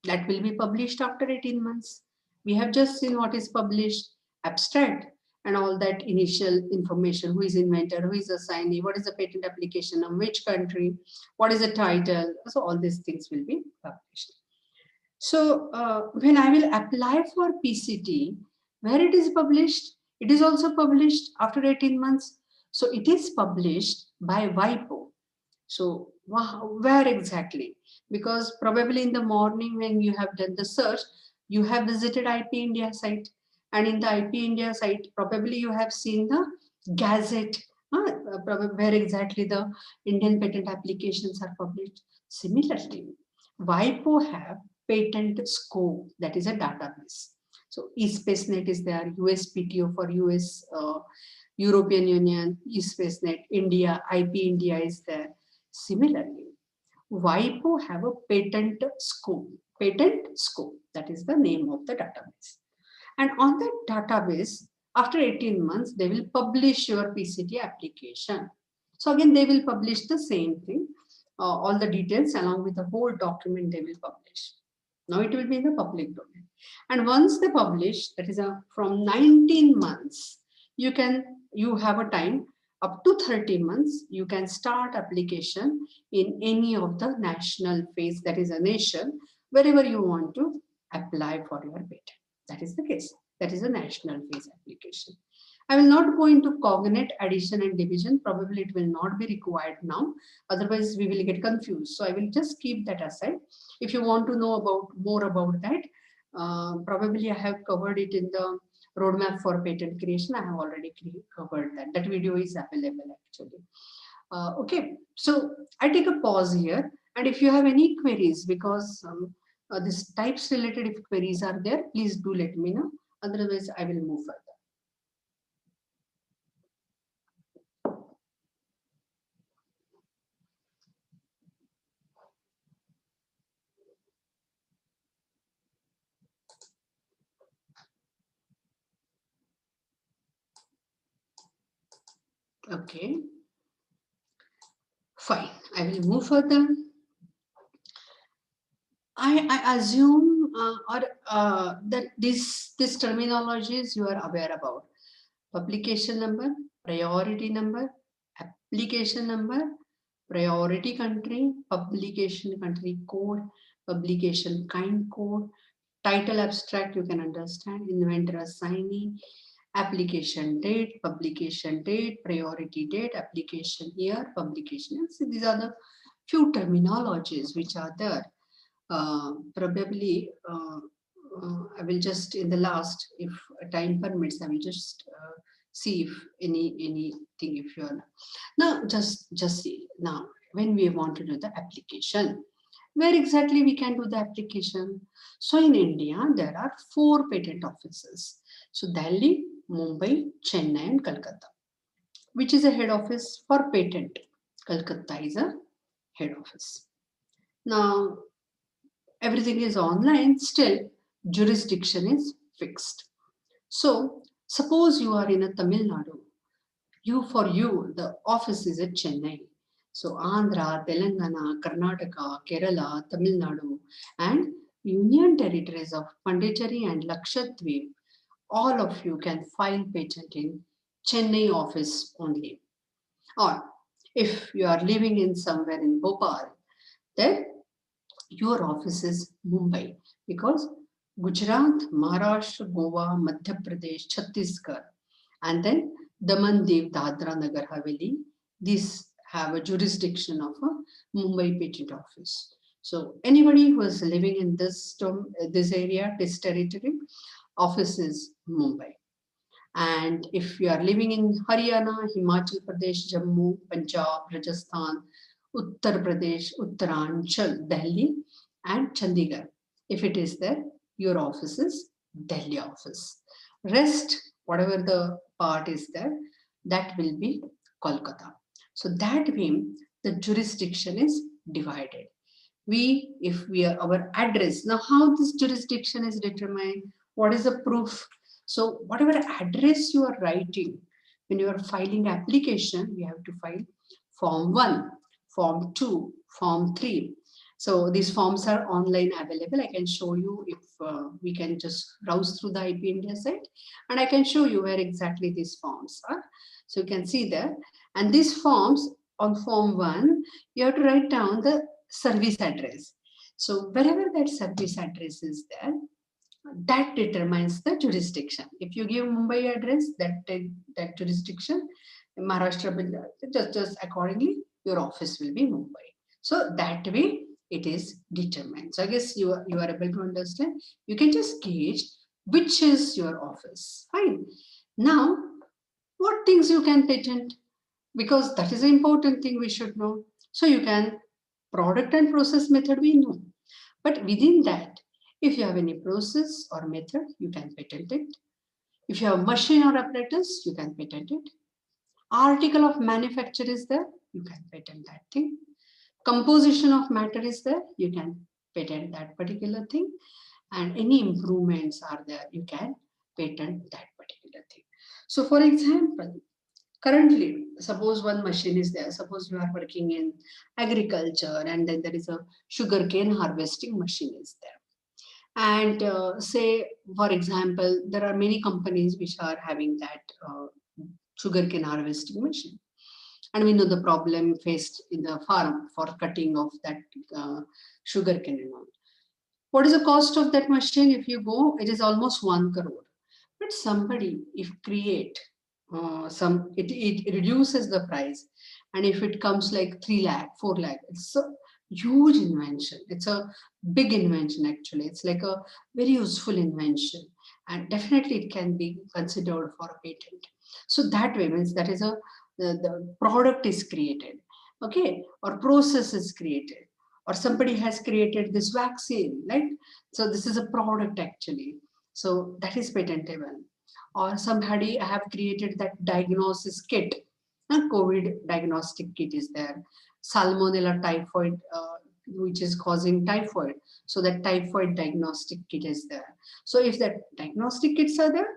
That will be published after 18 months. We have just seen what is published, abstract, and all that initial information, who is inventor, who is assignee, what is the patent application, of which country, what is the title. So all these things will be published. So when I will apply for PCT, where it is published, it is also published after 18 months. So it is published by WIPO. So where exactly? Because probably in the morning when you have done the search, you have visited IP India site. And in the IP India site, probably you have seen the Gazette, probably where exactly the Indian patent applications are published. Similarly, WIPO have patent scope, that is a database. So eSpaceNet is there, USPTO for US, European Union, eSpaceNet, India, IP India is there. Similarly, WIPO have a patent scope, that is the name of the database. And on that database, after 18 months, they will publish your PCT application. So again, they will publish the same thing, all the details along with the whole document they will publish. Now it will be in the public domain. And once they publish, that is from 19 months, you have a time up to 30 months, you can start application in any of the national phase, that is a nation, wherever you want to apply for your patent. That is the case. That is a national phase application. I will not go into cognate addition and division. Probably it will not be required now. Otherwise, we will get confused. So I will just keep that aside. If you want to know more about that, probably I have covered it in the roadmap for patent creation. I have already covered that. That video is available actually. Okay, so I take a pause here. And if you have any queries, because this types related if queries are there, please do let me know. Otherwise, I will move further. Okay, fine. I will move further. I assume that these terminologies you are aware about. Publication number, priority number, application number, priority country, publication country code, publication kind code, title abstract, you can understand, inventor assignee, application date, publication date, priority date, application year, publication year. So these are the few terminologies which are there. Probably I will just in the last, if time permits, I will just see if anything if you are now just see now when we want to do the application, where exactly we can do the application. So in India there are 4 patent offices. So Delhi, Mumbai, Chennai and Calcutta. Which is a head office for patent? Calcutta is a head office. Now everything is online, still jurisdiction is fixed. So suppose you are in a Tamil Nadu, for you the office is at Chennai. So Andhra, Telangana, Karnataka, Kerala, Tamil Nadu and Union territories of Pondicherry and Lakshadweep, all of you can file patent in Chennai office only. Or if you are living in somewhere in Bhopal, then your office is Mumbai, because Gujarat, Maharashtra, Goa, Madhya Pradesh, Chhattisgarh, and then Daman, Div, Dadra, Nagar Haveli, these have a jurisdiction of a Mumbai patent office. So anybody who is living in this area, this territory, office is Mumbai. And if you are living in Haryana, Himachal Pradesh, Jammu, Punjab, Rajasthan, Uttar Pradesh, Uttaranchal, Delhi, and Chandigarh, if it is there, your office is Delhi office. Rest, whatever the part is there, that will be Kolkata. So that way, the jurisdiction is divided. If we are our address, now how this jurisdiction is determined, what is the proof? So whatever address you are writing, when you are filing application, you have to file form 1, form 2, form 3. So these forms are online available. I can show you if we can just browse through the IP India site, and I can show you where exactly these forms are. So you can see there. And these forms, on form 1, you have to write down the service address. So wherever that service address is there, that determines the jurisdiction. If you give Mumbai address, that jurisdiction, Maharashtra will just accordingly, your office will be Mumbai. So that way it is determined. So I guess you are able to understand. You can just gauge which is your office. Fine. Now, what things you can patent? Because that is an important thing we should know. So you can product and process method we know. But within that, if you have any process or method, you can patent it. If you have machine or apparatus, you can patent it. Article of manufacture is there, you can patent that thing. Composition of matter is there, you can patent that particular thing. And any improvements are there, you can patent that particular thing. So for example, currently, suppose one machine is there, suppose you are working in agriculture and then there is a sugarcane harvesting machine is there. And say, for example, there are many companies which are having that sugarcane harvesting machine. And we know the problem faced in the farm for cutting of that sugarcane and all. What is the cost of that machine? If you go, it is almost 1 crore. But somebody, if create it reduces the price, and if it comes like 3 lakh, 4 lakh, it's a huge invention. It's a big invention actually. It's like a very useful invention, and definitely it can be considered for a patent. So that way means that is the product is created, okay, or process is created, or somebody has created this vaccine, right? So this is a product actually. So that is patentable. Or somebody have created that diagnosis kit. A COVID diagnostic kit is there. Salmonella typhoid, which is causing typhoid. So that typhoid diagnostic kit is there. So if that diagnostic kits are there,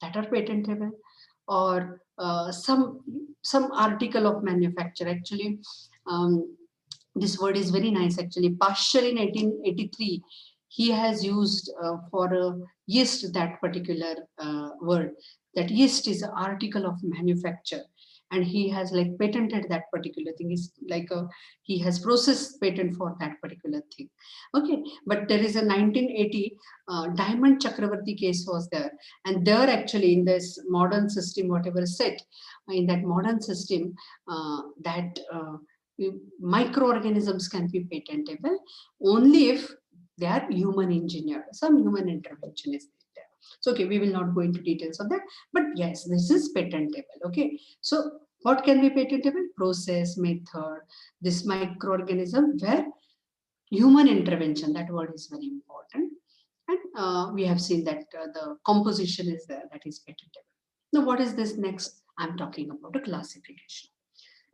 that are patentable. Or some article of manufacture. Actually, this word is very nice actually. Pasteur in 1883, he has used for yeast that particular word. That yeast is an article of manufacture, and he has like patented that particular thing. Is like he has process patent for that particular thing. Okay, but there is a 1980 Diamond Chakravarti case was there, and there actually in this modern system, whatever set in that modern system, that microorganisms can be patentable only if they are human engineered. Some human intervention is there. So, okay, we will not go into details of that, but yes, this is patentable. Okay, so what can be patentable? Process, method, this microorganism where human intervention, that word is very important. And we have seen that the composition is there, that is patentable. Now, what is this next? I'm talking about a classification.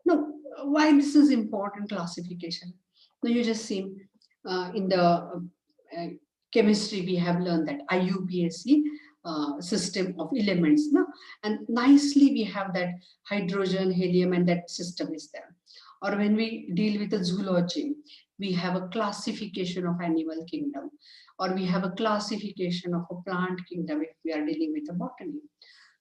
Now, why this is important classification? Now, you just see in the chemistry, we have learned that IUPAC system of elements. No? And nicely, we have that hydrogen, helium, and that system is there. Or when we deal with the zoology, we have a classification of animal kingdom, or we have a classification of a plant kingdom if we are dealing with a botany.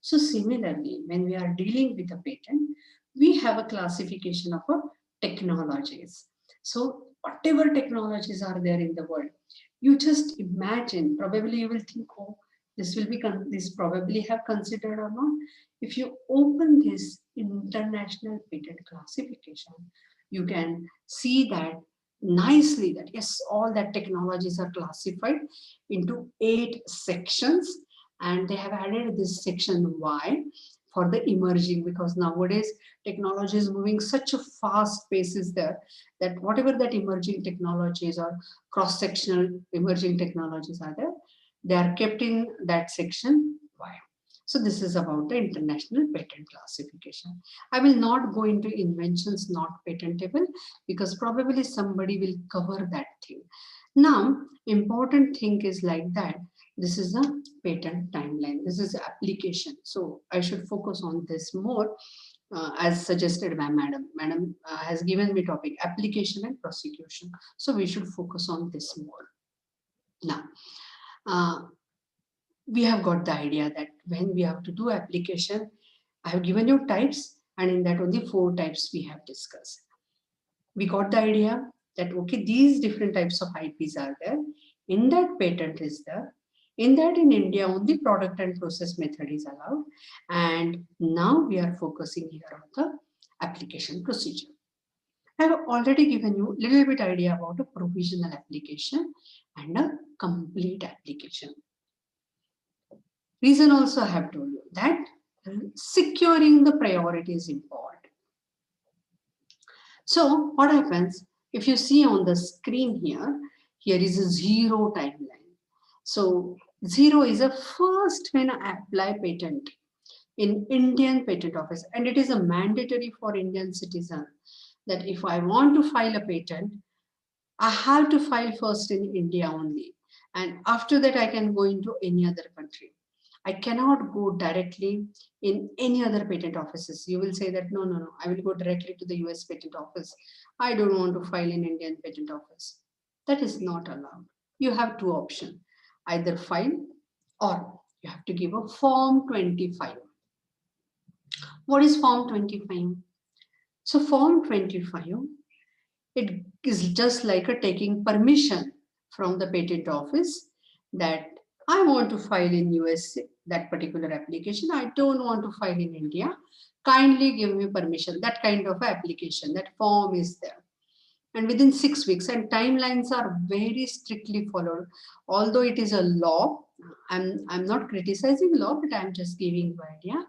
So similarly, when we are dealing with a patent, we have a classification of a technologies. So whatever technologies are there in the world, you just imagine, probably you will think, oh, this probably have considered or not. If you open this international patent classification, you can see that nicely that yes, all that technologies are classified into 8 sections, and they have added this section Y for the emerging, because nowadays technology is moving such a fast pace is there, that whatever that emerging technologies or cross-sectional emerging technologies are there, they are kept in that section Y. So this is about the international patent classification. I will not go into inventions not patentable, because probably somebody will cover that thing. Now, important thing is like that. This is a patent timeline. This is application. So I should focus on this more, as suggested by Madam. Madam has given me topic application and prosecution. So we should focus on this more. Now, uh, we have got the idea that when we have to do application, I have given you types, and in that only 4 types we have discussed. We got the idea that okay, these different types of IPs are there. In that patent is there. In that in India only product and process method is allowed. And now we are focusing here on the application procedure. I have already given you a little bit idea about a provisional application and a complete application. Reason also I have told you that securing the priority is important. So what happens, if you see on the screen here, here is a 0 timeline. So 0 is a first when I apply patent in Indian Patent Office, and it is a mandatory for Indian citizen that if I want to file a patent, I have to file first in India only. And after that, I can go into any other country. I cannot go directly in any other patent offices. You will say that, no, no, no, I will go directly to the US patent office. I don't want to file in Indian patent office. That is not allowed. You have 2 options, either file or you have to give a form 25. What is form 25? So form 25, it is just like a taking permission from the patent office that I want to file in US that particular application. I don't want to file in India. Kindly give me permission. That kind of application, that form is there. And within 6 weeks, and timelines are very strictly followed. Although it is a law, I'm not criticizing law, but I'm just giving you idea.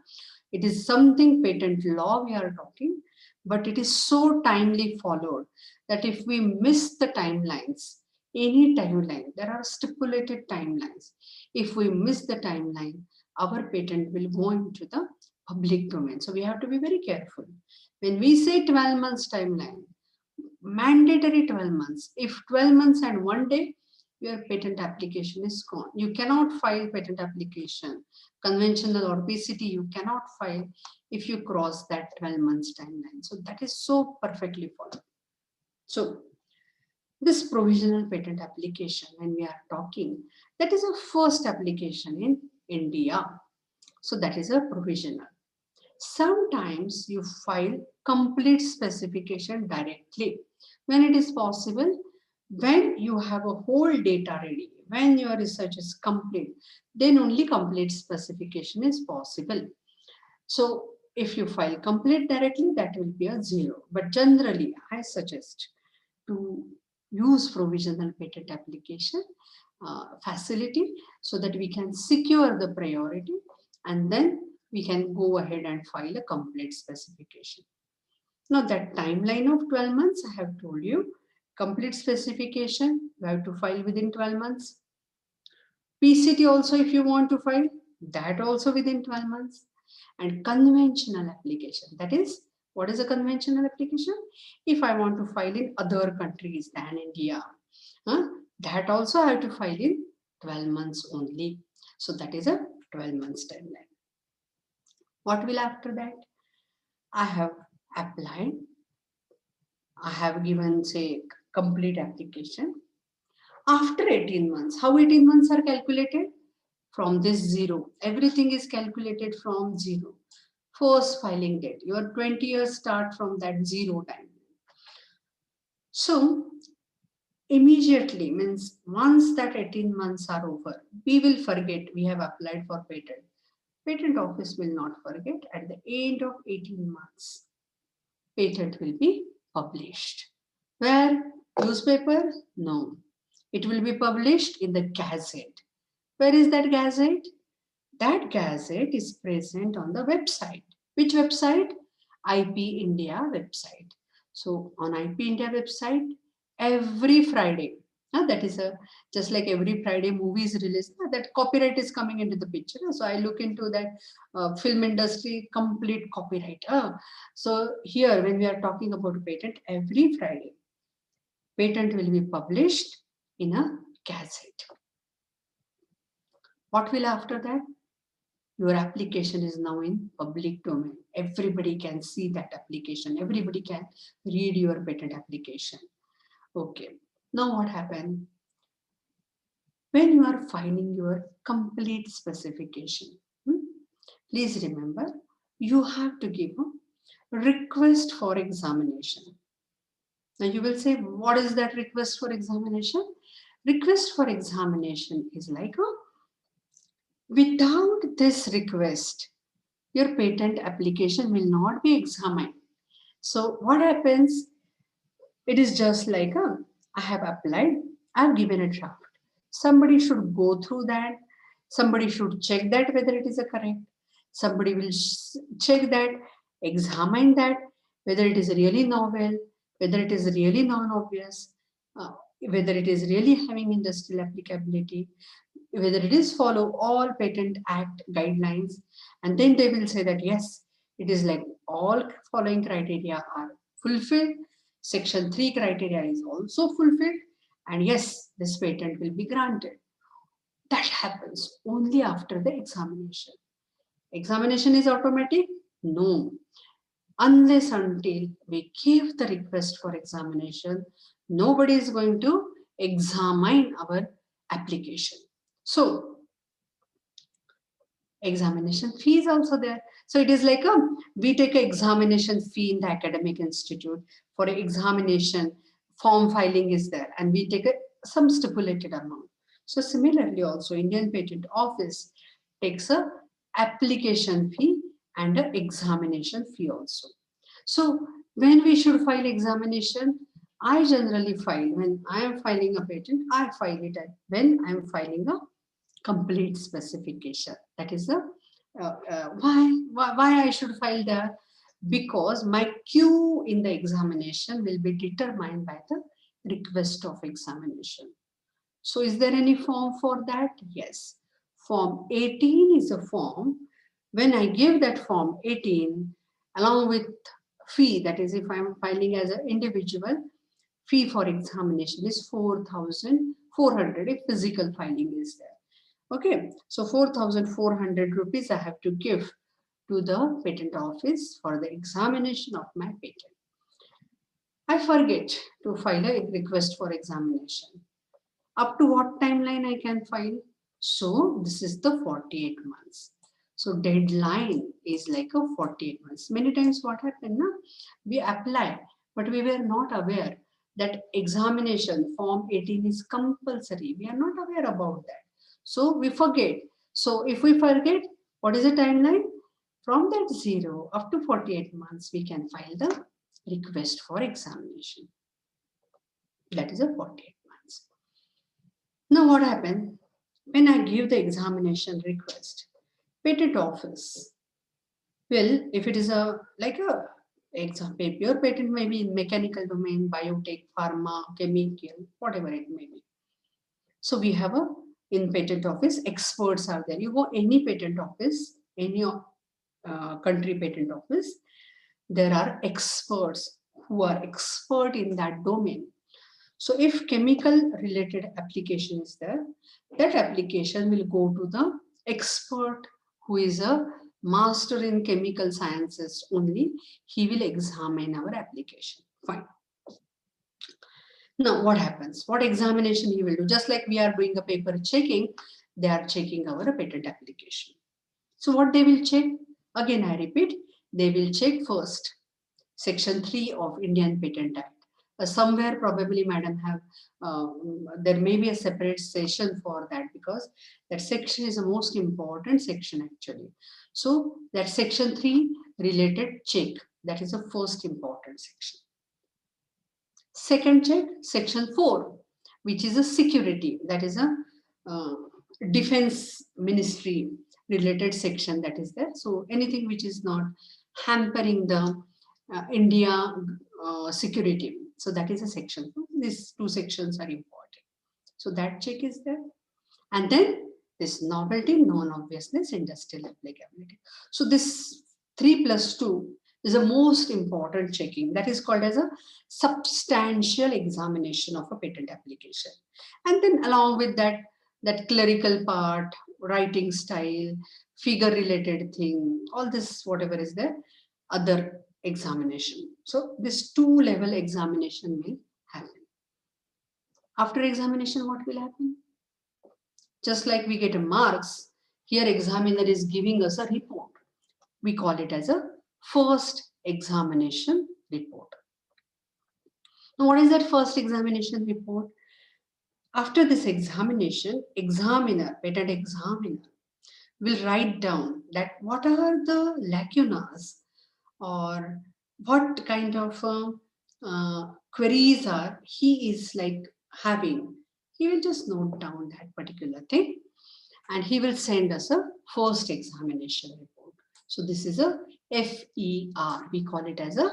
It is something patent law we are talking, but it is so timely followed that if we miss the timelines, any timeline, there are stipulated timelines. If we miss the timeline, our patent will go into the public domain. So we have to be very careful. When we say 12 months timeline, mandatory 12 months. If 12 months and 1 day, your patent application is gone. You cannot file patent application, conventional or PCT, you cannot file if you cross that 12 months timeline. So that is so perfectly followed. So this provisional patent application, when we are talking, that is a first application in India. So that is a provisional. Sometimes you file complete specification directly when it is possible, when you have a whole data ready, when your research is complete, then only complete specification is possible. So if you file complete directly, that will be a 0. But generally, I suggest to use provisional patent application facility so that we can secure the priority, and then we can go ahead and file a complete specification. Now that timeline of 12 months, I have told you, complete specification, you have to file within 12 months. PCT also, if you want to file, that also within 12 months. And conventional application, that is, what is a conventional application? If I want to file in other countries than India, that also I have to file in 12 months only. So that is a 12 months timeline. What will after that? I have applied. I have given, say, complete application. After 18 months, how 18 months are calculated? From this 0. Everything is calculated from 0. First filing date. Your 20 years start from that 0 time. So immediately, means once that 18 months are over, we will forget we have applied for patent. Patent office will not forget. At the end of 18 months, patent will be published. Where? Newspaper? No. It will be published in the Gazette. Where is that Gazette? That Gazette is present on the website. Which website? IP India website. So on IP India website, every Friday, that is just like every Friday movie is released, that copyright is coming into the picture. So I look into that film industry, complete copyright. So here when we are talking about patent, every Friday, patent will be published in a gazette. What will after that? Your application is now in public domain. Everybody can see that application. Everybody can read your patent application. Okay. Now what happened? When you are filing your complete specification, please remember, you have to give a request for examination. Now you will say, what is that request for examination? Request for examination is like without this request, your patent application will not be examined. So what happens? It is just like I have applied, I've given a draft. Somebody should go through that. Somebody should check that whether it is a correct. Somebody will check that, examine that, whether it is really novel, whether it is really non-obvious, whether it is really having industrial applicability, whether it is follow all patent act guidelines, and then they will say that yes, it is like all following criteria are fulfilled, section 3 criteria is also fulfilled, and yes, this patent will be granted. That happens only after the examination. Examination is automatic? No. Unless until we give the request for examination, nobody is going to examine our application. So examination fee is also there. So it is like we take an examination fee in the academic institute for examination, form filing is there, and we take some stipulated amount. So similarly also Indian Patent Office takes a application fee and an examination fee also. So when we should file examination, I generally file, when I am filing a patent, I file it when I am filing a complete specification. That is why I should file there, because my queue in the examination will be determined by the request of examination. So is there any form for that? Yes. Form 18 is a form. When I give that form 18 along with fee, that is if I am filing as an individual, fee for examination is 4,400 if physical filing is there. Okay, so 4,400 rupees I have to give to the patent office for the examination of my patent. I forget to file a request for examination. Up to what timeline I can file? So this is the 48 months. So deadline is like a 48 months. Many times what happened, we apply, but we were not aware that examination form 18 is compulsory. We are not aware about that. So we forget. So if we forget, what is the timeline? From that 0 up to 48 months, we can file the request for examination. That is a 48 months. Now what happened? When I give the examination request, patent office, well, if it is a like a example, pure patent may be in mechanical domain, biotech, pharma, chemical, whatever it may be. So we have in patent office, experts are there. You go any patent office, any country patent office, there are experts who are expert in that domain. So if chemical related application is there, that application will go to the expert who is a master in chemical sciences only. He will examine our application. Fine. Now what happens? What examination he will do? Just like we are doing a paper checking, they are checking our patent application. So what they will check? Again, I repeat, they will check first Section 3 of Indian Patent Act. Somewhere probably madam have, there may be a separate session for that, because that section is the most important section actually. So that Section 3 related check, that is the first important section. Second check, section 4, which is a security, that is a defense ministry related section that is there. So anything which is not hampering the India security. So that is a section. These two sections are important. So that check is there. And then this novelty, non-obviousness, industrial applicability. So this 3+2 is the most important checking. That is called as a substantial examination of a patent application. And then along with that, that clerical part, writing style, figure related thing, all this, whatever is there, other examination. So this 2-level examination will happen. After examination, what will happen? Just like we get a marks, here examiner is giving us a report. We call it as a first examination report. Now, what is that first examination report? After this examination, examiner, patent examiner, will write down that what are the lacunas or what kind of queries are he is like having. He will just note down that particular thing and he will send us a first examination report. So this is a FER. We call it as a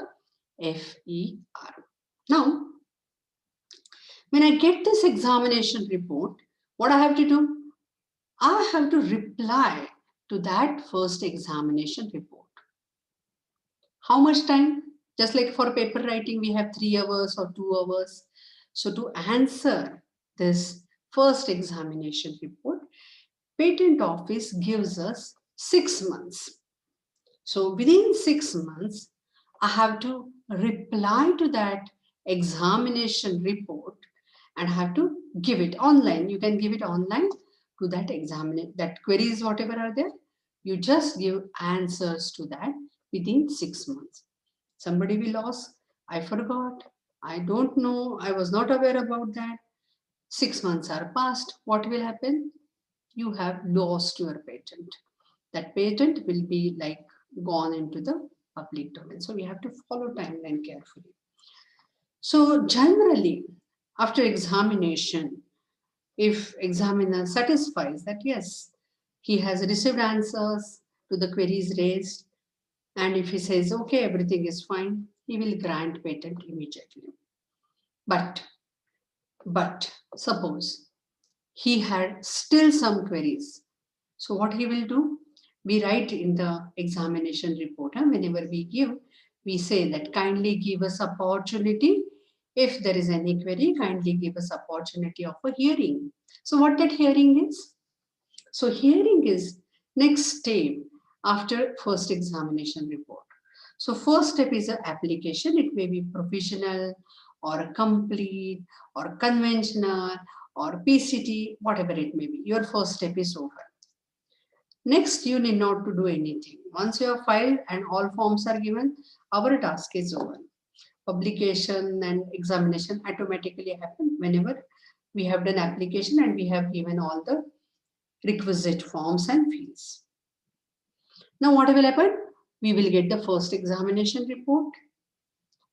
FER. Now, when I get this examination report, what I have to do? I have to reply to that first examination report. How much time? Just like for paper writing, we have 3 hours or 2 hours. So to answer this first examination report, Patent Office gives us 6 months. So within 6 months, I have to reply to that examination report and have to give it online. You can give it online to that examiner, that queries, whatever are there. You just give answers to that within 6 months. Somebody will ask, I forgot, I don't know, I was not aware about that. 6 months are passed. What will happen? You have lost your patent. That patent will be like gone into the public domain. So we have to follow timeline carefully. So generally, after examination, if examiner satisfies that yes, he has received answers to the queries raised, and if he says, okay, everything is fine, he will grant patent immediately. But suppose he had still some queries. So what he will do? We write in the examination report, whenever we give, we say that kindly give us opportunity. If there is any query, kindly give us opportunity of a hearing. So what that hearing is? So hearing is next step after first examination report. So first step is an application. It may be provisional or complete or conventional or PCT, whatever it may be. Your first step is over. Next, you need not to do anything. Once you have filed and all forms are given, our task is over. Publication and examination automatically happen whenever we have done application and we have given all the requisite forms and fields. Now what will happen? We will get the first examination report.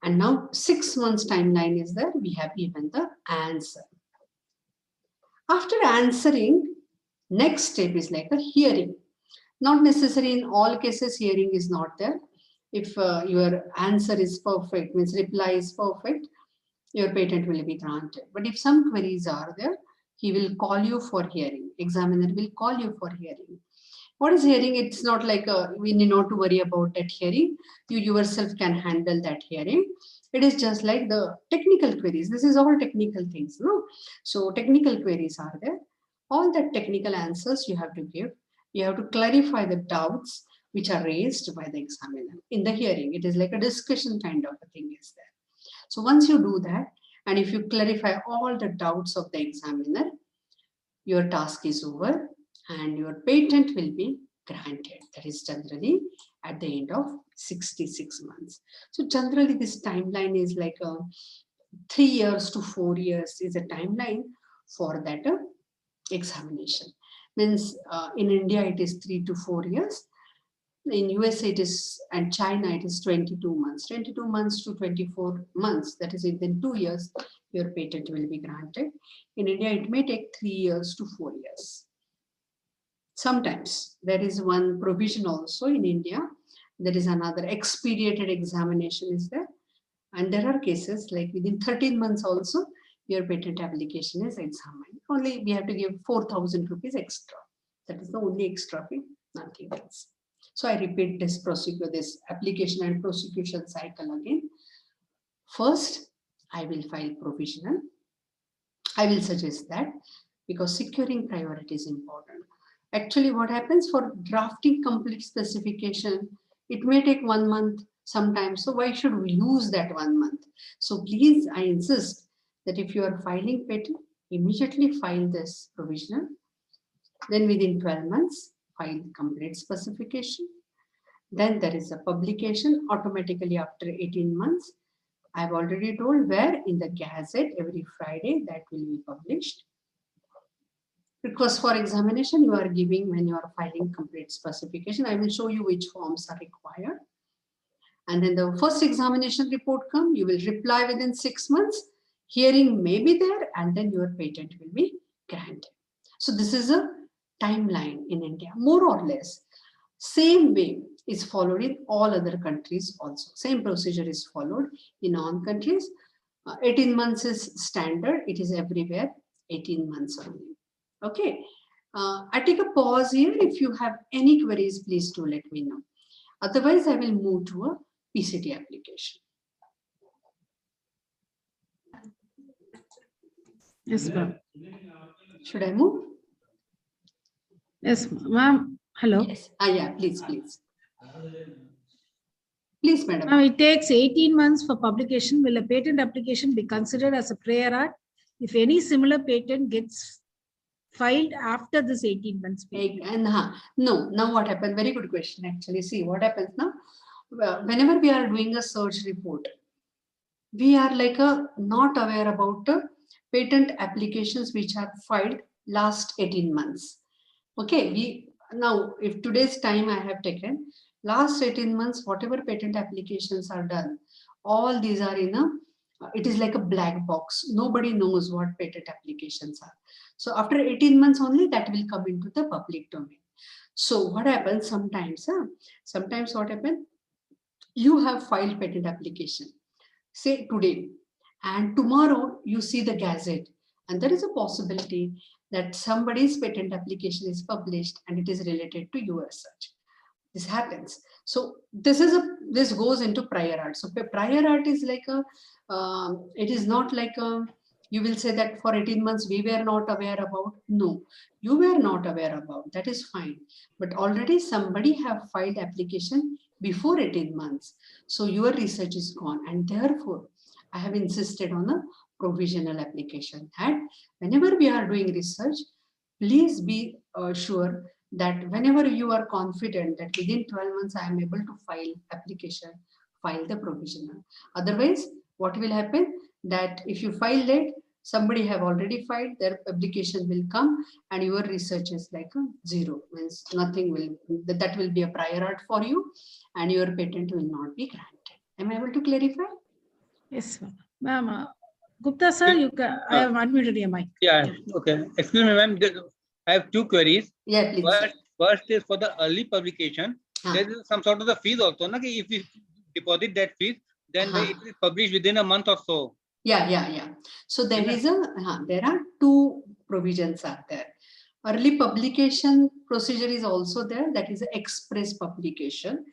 And now 6 months timeline is there. We have given the answer. After answering, next step is like a hearing. Not necessary in all cases, hearing is not there. If your answer is perfect, means reply is perfect, your patent will be granted. But if some queries are there, he will call you for hearing. Examiner will call you for hearing. What is hearing? It's not like we need not to worry about that hearing. You yourself can handle that hearing. It is just like the technical queries. This is all technical things, no? So technical queries are there. All the technical answers you have to give. You have to clarify the doubts which are raised by the examiner in the hearing. It is like a discussion kind of a thing is there. So once you do that, and if you clarify all the doubts of the examiner, your task is over and your patent will be granted. That is generally at the end of 66 months. So generally this timeline is like 3 years to 4 years is a timeline for that examination. Means in India it is 3 to 4 years. In USA it is, and China it is 22 months. 22 months to 24 months, that is within 2 years, your patent will be granted. In India, it may take 3 years to 4 years. Sometimes there is one provision also in India. There is another expedited examination is there. And there are cases like within 13 months also, your patent application is examined. Only we have to give 4,000 rupees extra. That is the only extra fee, nothing else. So I repeat this application and prosecution cycle again. First, I will file provisional. I will suggest that because securing priority is important. Actually, what happens for drafting complete specification, it may take 1 month sometimes. So why should we lose that 1 month? So please, I insist that if you are filing patent, immediately file this provisional. Then within 12 months, file complete specification. Then there is a publication automatically after 18 months. I've already told where in the Gazette every Friday that will be published. Request for examination you are giving when you are filing complete specification. I will show you which forms are required. And then the first examination report come, you will reply within 6 months. Hearing may be there and then your patent will be granted. So this is a timeline in India, more or less. Same way is followed in all other countries also. Same procedure is followed in all countries. 18 months is standard. It is everywhere 18 months only. Okay. I take a pause here. If you have any queries, please do let me know. Otherwise, I will move to a PCT application. Yes, ma'am. Should I move? Yes, ma'am. Hello. Yes. Yeah, please, please. Please, madam. Now it takes 18 months for publication. Will a patent application be considered as a prior art if any similar patent gets filed after this 18 months period? And no, now what happened? Very good question. Actually, see what happens now. Well, whenever we are doing a search report, we are like not aware about patent applications which are filed last 18 months. Okay, now if today's time I have taken last 18 months, whatever patent applications are done, all these are in it is like a black box. Nobody knows what patent applications are. So after 18 months only that will come into the public domain. So what happens sometimes? Sometimes what happens? You have filed patent application, say today, and tomorrow you see the Gazette, and there is a possibility that somebody's patent application is published and it is related to your research. This happens. So this goes into prior art. So prior art is like it is not like you will say that for 18 months we were not aware about. No, you were not aware about. That is fine. But already somebody have filed application before 18 months. So your research is gone, and therefore I have insisted on a provisional application. And whenever we are doing research, please be sure that whenever you are confident that within 12 months I am able to file application, file the provisional. Otherwise, what will happen? That if you file late, somebody have already filed, their application will come and your research is like a zero, means nothing will, that will be a prior art for you and your patent will not be granted. Am I able to clarify? Yes, ma'am. Gupta sir, you can, I have unmuted your mic. Yeah, okay. Excuse me, ma'am. I have two queries. Yeah, please. First is for the early publication. There is some sort of the fees also. Na? If we deposit that fees, then it is published within a month or so. Yeah. So there is there are two provisions are there. Early publication procedure is also there. That is express publication.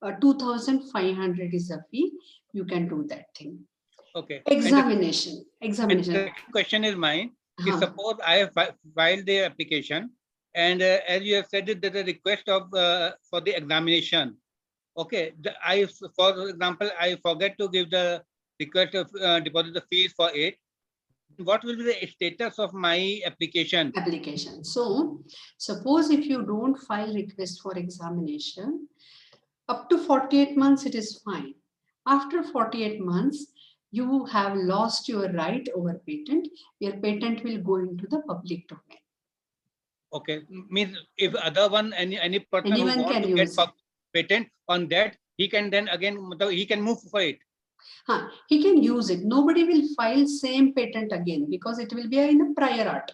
2,500 is a fee. You can do that thing. Okay. Examination. And the second question is mine. Suppose I have filed the application, and as you have said, there is a request of for the examination. Okay. For example, I forget to give the request of deposit the fees for it. What will be the status of my application? So suppose if you don't file request for examination, up to 48 months it is fine. After 48 months, you have lost your right over patent. Your patent will go into the public domain. Okay, means if other one, any person Anyone who wants can to use get patent on that, he can then again, he can move for it. He can use it. Nobody will file same patent again because it will be in a prior art.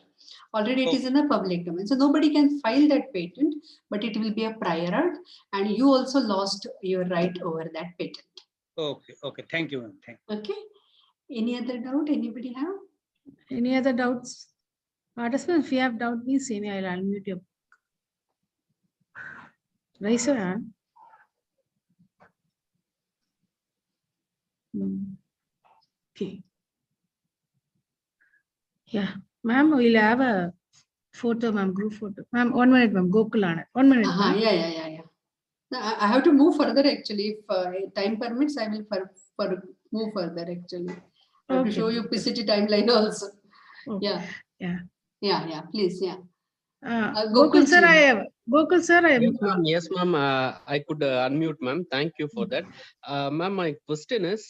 Already it is in the public domain. So nobody can file that patent, but it will be a prior art and you also lost your right over that patent. Okay, okay. Thank you, ma'am. Thank you. Okay. Any other doubt? Anybody have? Any other doubts? Participants, if you have doubt, please say me. I'll unmute you. Raise your hand. Okay. Yeah, ma'am, we'll have a photo, ma'am, group photo. Ma'am, 1 minute, ma'am. Gokul. 1 minute. Yeah. No, I have to move further actually. If time permits, I will move further actually. I have to show you PCT timeline also. Okay. Yeah. Please, yeah. Gokul sir, I have. Yes, ma'am. I could unmute, ma'am. Thank you for that. Ma'am, my question is,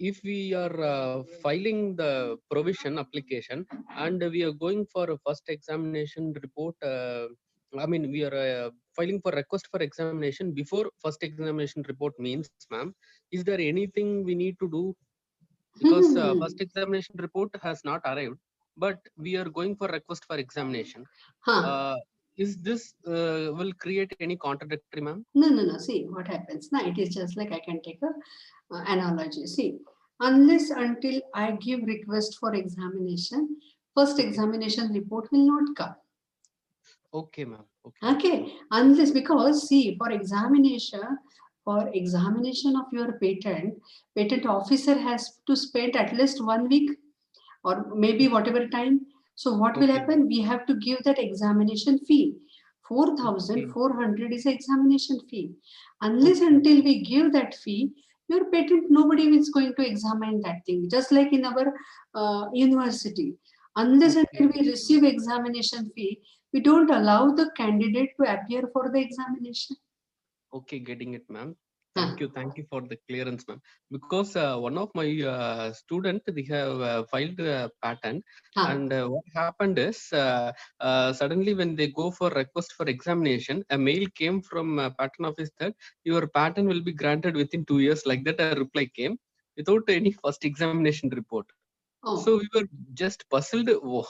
if we are filing the provision application and we are going for a first examination report, I mean, we are filing for request for examination before first examination report means, ma'am, is there anything we need to do? Because first examination report has not arrived, but we are going for request for examination. Is this will create any contradictory, ma'am? No. See what happens. Now it is just like I can take a analogy. See, unless until I give request for examination, first examination report will not come. Okay, ma'am. Okay, unless because see for examination of your patent officer has to spend at least 1 week or maybe whatever time. So what will happen? We have to give that examination fee. 4,400 is the examination fee. Unless until we give that fee, your patent, nobody is going to examine that thing. Just like in our university, unless until we receive examination fee, we don't allow the candidate to appear for the examination. Okay, getting it, ma'am. Thank you for the clearance, ma'am. Because one of my student, they have filed a patent, and what happened is suddenly when they go for request for examination, a mail came from patent office that your patent will be granted within 2 years. Like that, a reply came without any first examination report. So we were just puzzled. No.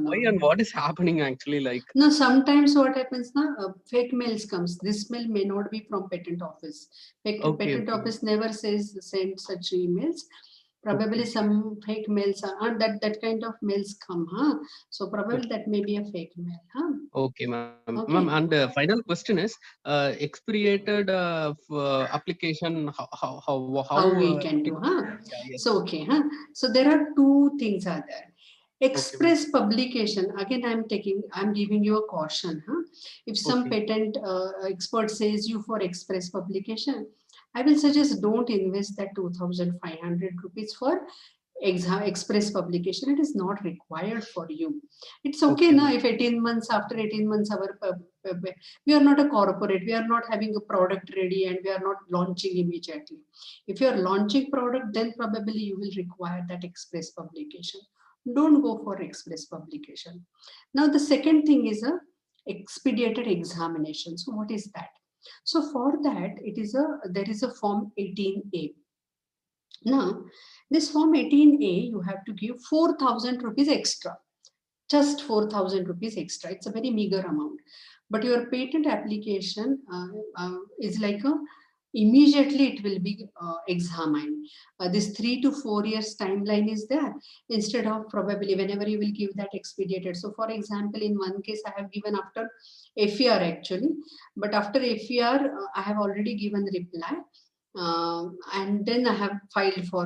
Why and what is happening actually? Like no, sometimes what happens now, fake mails comes. This mail may not be from patent office. Patent office never says send such emails. Probably some fake mails are that kind of mails come, huh? So probably that may be a fake mail, huh? Okay, ma'am. Ma'am, and final question is expedited application. How we can do, huh? So okay, huh? So there are two things are there. Express publication, again I'm giving you a caution, huh? If some patent expert says you for express publication, I will suggest don't invest that 2,500 rupees for express publication. It is not required for you. It's okay now if 18 months after 18 months we are not a corporate, we are not having a product ready and we are not launching immediately. If you are launching product, then probably you will require that express publication. Don't go for express publication. Now the second thing is a expedited examination. So what is that? So for that there is a form 18A. Now this form 18A, you have to give 4,000 rupees extra, just 4,000 rupees extra. It's a very meager amount, but your patent application is like a immediately it will be examined. This 3 to 4 years timeline is there instead of probably whenever you will give that expedited. So for example, in one case I have given after FER actually, but after FER I have already given reply. And then I have filed for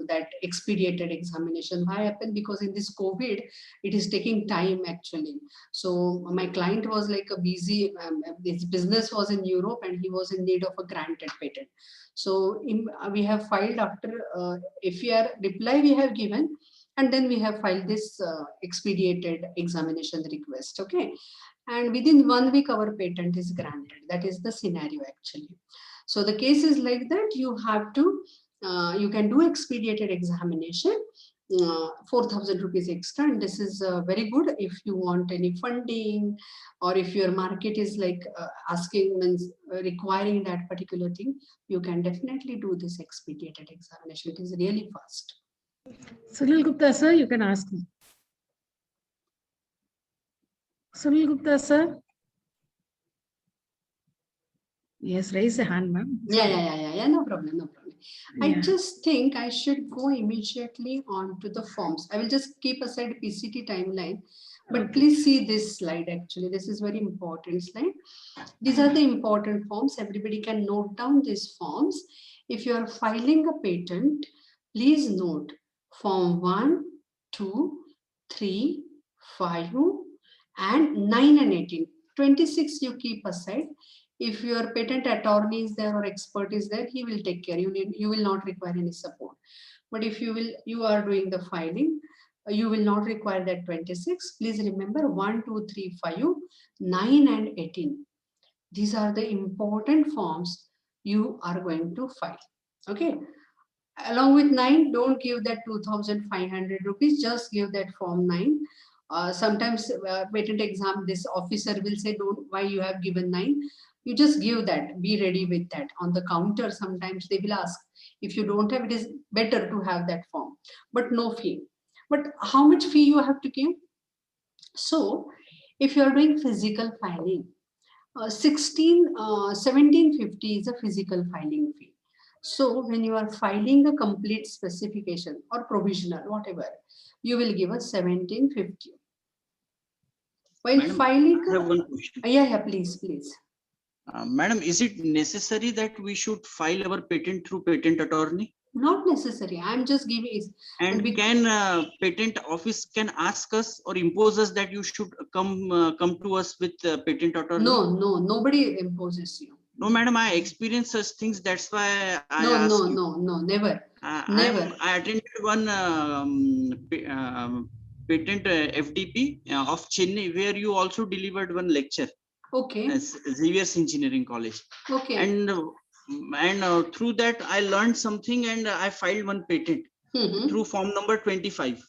that expedited examination. Why happened? Because in this COVID, it is taking time actually. So my client was like a busy, his business was in Europe and he was in need of a granted patent. So we have filed after FER reply we have given, and then we have filed this expedited examination request. Okay. And within 1 week, our patent is granted. That is the scenario actually. So the case is like that. You have to, you can do expedited examination, 4,000 rupees extra, and this is very good if you want any funding, or if your market is like asking, means requiring that particular thing, you can definitely do this expedited examination. It is really fast. Sunil Gupta, sir, you can ask me. Sunil Gupta, sir. Yes, raise a hand, ma'am. Yeah, no problem, no problem. I Yeah. just think I should go immediately on to the forms. I will just keep aside PCT timeline, but Okay. please see this slide. Actually, this is very important slide. These are the important forms. Everybody can note down these forms. If you are filing a patent, please note form 1, 2, 3, 5, and 9 and 18. 26 you keep aside. If your patent attorney is there or expert is there, he will take care. You will not require any support. But if you are doing the filing, you will not require that 26. Please remember 1, 2, 3, 5, 9 and 18. These are the important forms you are going to file. Okay. Along with 9, don't give that 2,500 rupees. Just give that form 9. Sometimes patent exam, this officer will say, don't, why you have given 9. You just give that. Be ready with that. On the counter, sometimes they will ask. If you don't have, it is better to have that form. But no fee. But how much fee you have to give? So, if you are doing physical filing, 1750 is a physical filing fee. So when you are filing a complete specification or provisional, whatever, you will give us 1750. While Madam, filing, I have one question. yeah, please. Madam, is it necessary that we should file our patent through patent attorney? Not necessary. I'm just giving. And can patent office can ask us or impose us that you should come to us with patent attorney? No, nobody imposes you. No, madam, I experienced such things. That's why I No, ask you. no, never. Never. I attended one patent FDP of Chennai, where you also delivered one lecture. Okay. Xavier's Engineering College. Okay. And through that I learned something, and I filed one patent through form number 25.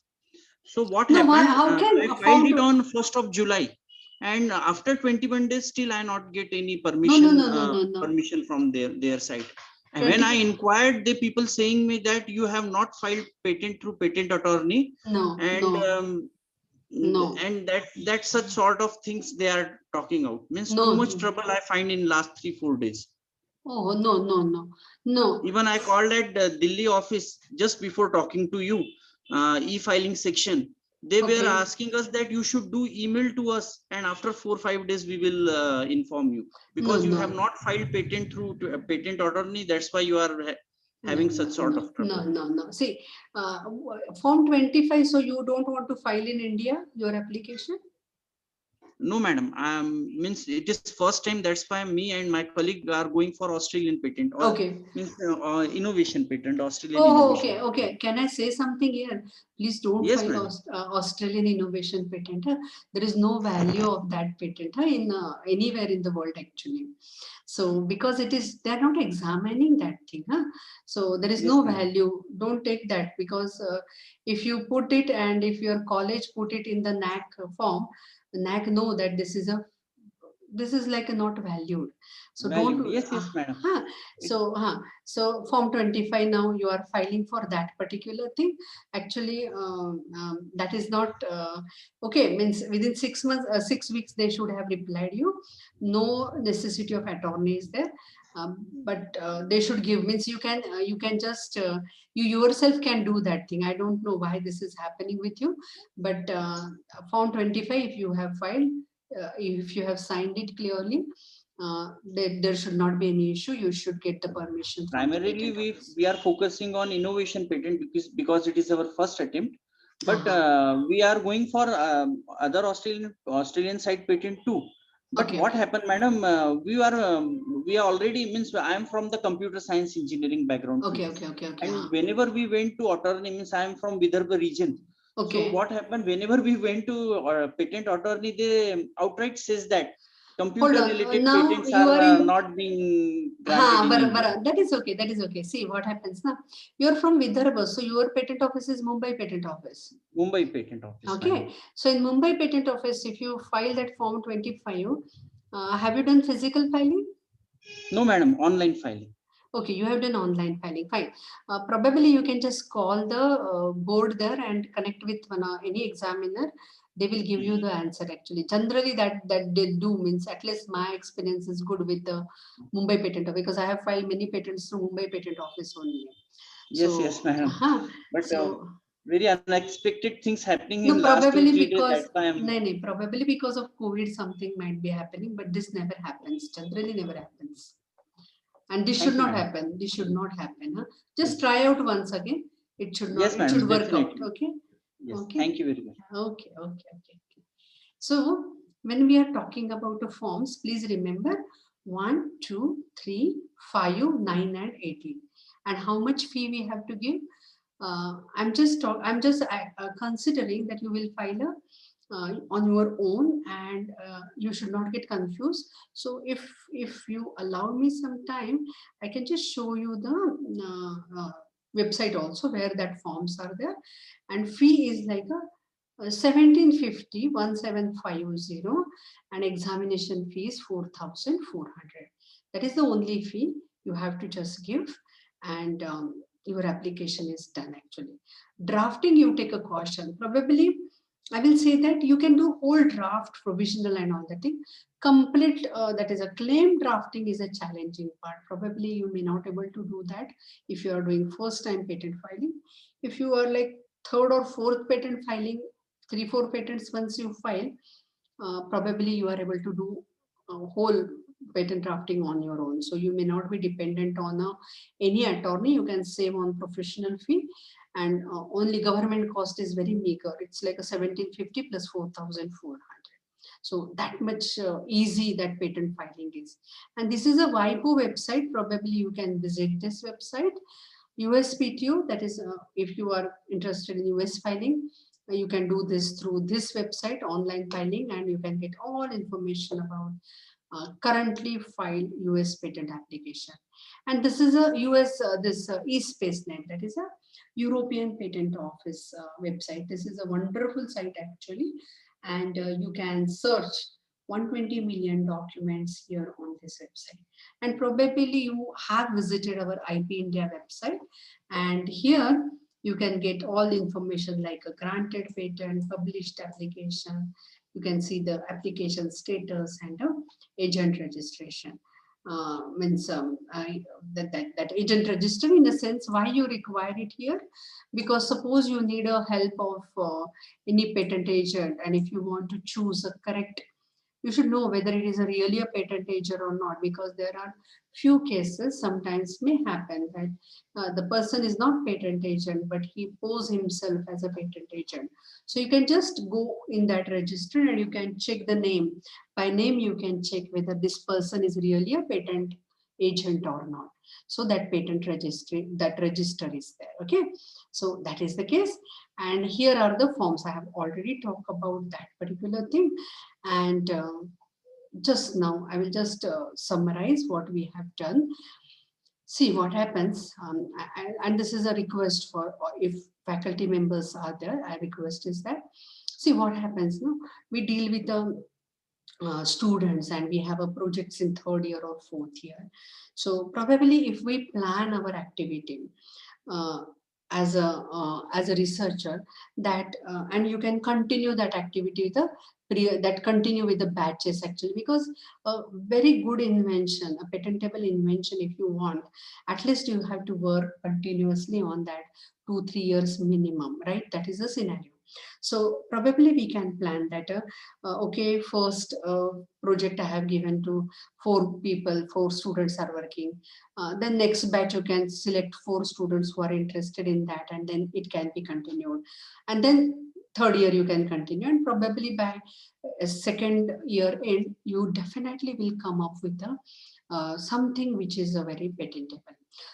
So what happened? How can I filed it on 1st of July, and after 21 days still I not get any permission. No. Permission from their side. And when I inquired, the people saying me that you have not filed patent through patent attorney. No. And that such sort of things they are talking out. Means too much trouble I find in last 3-4 days. Oh, no. Even I called at the Delhi office just before talking to you, e-filing section. They were asking us that you should do email to us, and after 4-5 days we will inform you, because you have not filed patent through patent attorney. That's why you are having such sort of trouble. No. See, form 25. So you don't want to file in India your application? No, madam. Means it is first time. That's why me and my colleague are going for Australian patent. Means innovation patent, Australian innovation. Okay. Can I say something here? Please don't file Australian innovation patent. There is no value of that patent in anywhere in the world actually. So because they're not examining that thing. So there is no value. Don't take that, because if you put it, and if your college put it in the NAC form, the NAC know that this is like a not valued. So don't. Yes, madam. So form 25, now you are filing for that particular thing. Actually, that is not okay. Means within 6 months, 6 weeks they should have replied you. No necessity of attorney is there. But they should give, means you can just you yourself can do that thing. I don't know why this is happening with you, but form 25, if you have filed, if you have signed it clearly, there should not be any issue. You should get the permission. Primarily, we are focusing on innovation patent because it is our first attempt. But we are going for other Australian side patent too. But what happened, madam? We are already, means I am from the computer science engineering background. Okay. And whenever we went to attorney, means I am from Vidarbha region. So what happened? Whenever we went to patent attorney, they outright says that computer on. related Now patents you are are in. not being granted in India. That is okay. That is okay. See what happens now. You are from Vidarbha, so your patent office is Mumbai Patent Office. Mumbai Patent Office. Okay. Madam. So in Mumbai Patent Office, if you file that Form 25, have you done physical filing? No, madam, online filing. Okay, you have done online filing. Fine. Probably you can just call the board there and connect with any examiner. They will give you the answer actually. Generally, that they do means, at least my experience is good with the Mumbai Patent Office, because I have filed many patents through Mumbai Patent Office only. Yes, So, yes, madam. But so very unexpected things happening no, in last 2 probably 3 days. because That's why I'm. no, probably because of COVID, something might be happening, but this never happens. Generally, never happens. And this Thank should you, not madam. happen. This should not happen. Huh? Just try out once again. It should not. Yes, It madam, should work out. definitely. Okay. Yes. Okay. Thank you very much. Okay. Okay. Okay. Okay. So when we are talking about the forms, please remember 1, 2, 3, 5, 9, and 18. And how much fee we have to give? I'm just considering that you will file on your own, and you should not get confused. So if you allow me some time, I can just show you the website also where that forms are there, and fee is like a 1750 and examination fee is 4,400. That is the only fee you have to just give, and your application is done actually. Drafting, you take a caution. Probably I will say that you can do whole draft, provisional and all that thing. Complete, that is a claim drafting is a challenging part. Probably you may not able to do that if you are doing first time patent filing. If you are like third or fourth patent filing, 3-4 patents once you file, probably you are able to do whole patent drafting on your own. So you may not be dependent on any attorney. You can save on professional fee, and only government cost is very meager. It's like a 1750 plus 4,400. So that much easy that patent filing is. And this is a WIPO website. Probably you can visit this website. USPTO, that is if you are interested in US filing, you can do this through this website, online filing, and you can get all information about currently filed US patent application. And this is a US, eSpaceNet, that is a European Patent Office website. This is a wonderful site actually, and you can search 120 million documents here on this website. And probably you have visited our IP India website, and here you can get all information like a granted patent, published application. You can see the application status and agent registration. Means that agent register, in a sense, why you require it here, because suppose you need a help of any patent agent, and if you want to choose a correct, you should know whether it is a really a patent agent or not, because there are few cases sometimes may happen that the person is not patent agent, but he pose himself as a patent agent. So you can just go in that register and you can check the name. By name, you can check whether this person is really a patent agent or not. So that patent registry, that register is there. Okay. So that is the case. And here are the forms. I have already talked about that particular thing. And just now, I will just summarize what we have done. See what happens. And this is a request for, if faculty members are there, I request is that, see what happens. No? We deal with the students, and we have a projects in third year or fourth year. So probably if we plan our activity uh, as a researcher, that and you can continue that activity with that continue with the batches actually, because a very good invention, a patentable invention, if you want, at least you have to work continuously on that 2-3 years minimum, right? That is the scenario. So probably we can plan that. Okay, first project I have given to 4 people, 4 students are working. Then next batch you can select 4 students who are interested in that, and then it can be continued. And then third year you can continue, and probably by a second year end, you definitely will come up with something which is a very patentable.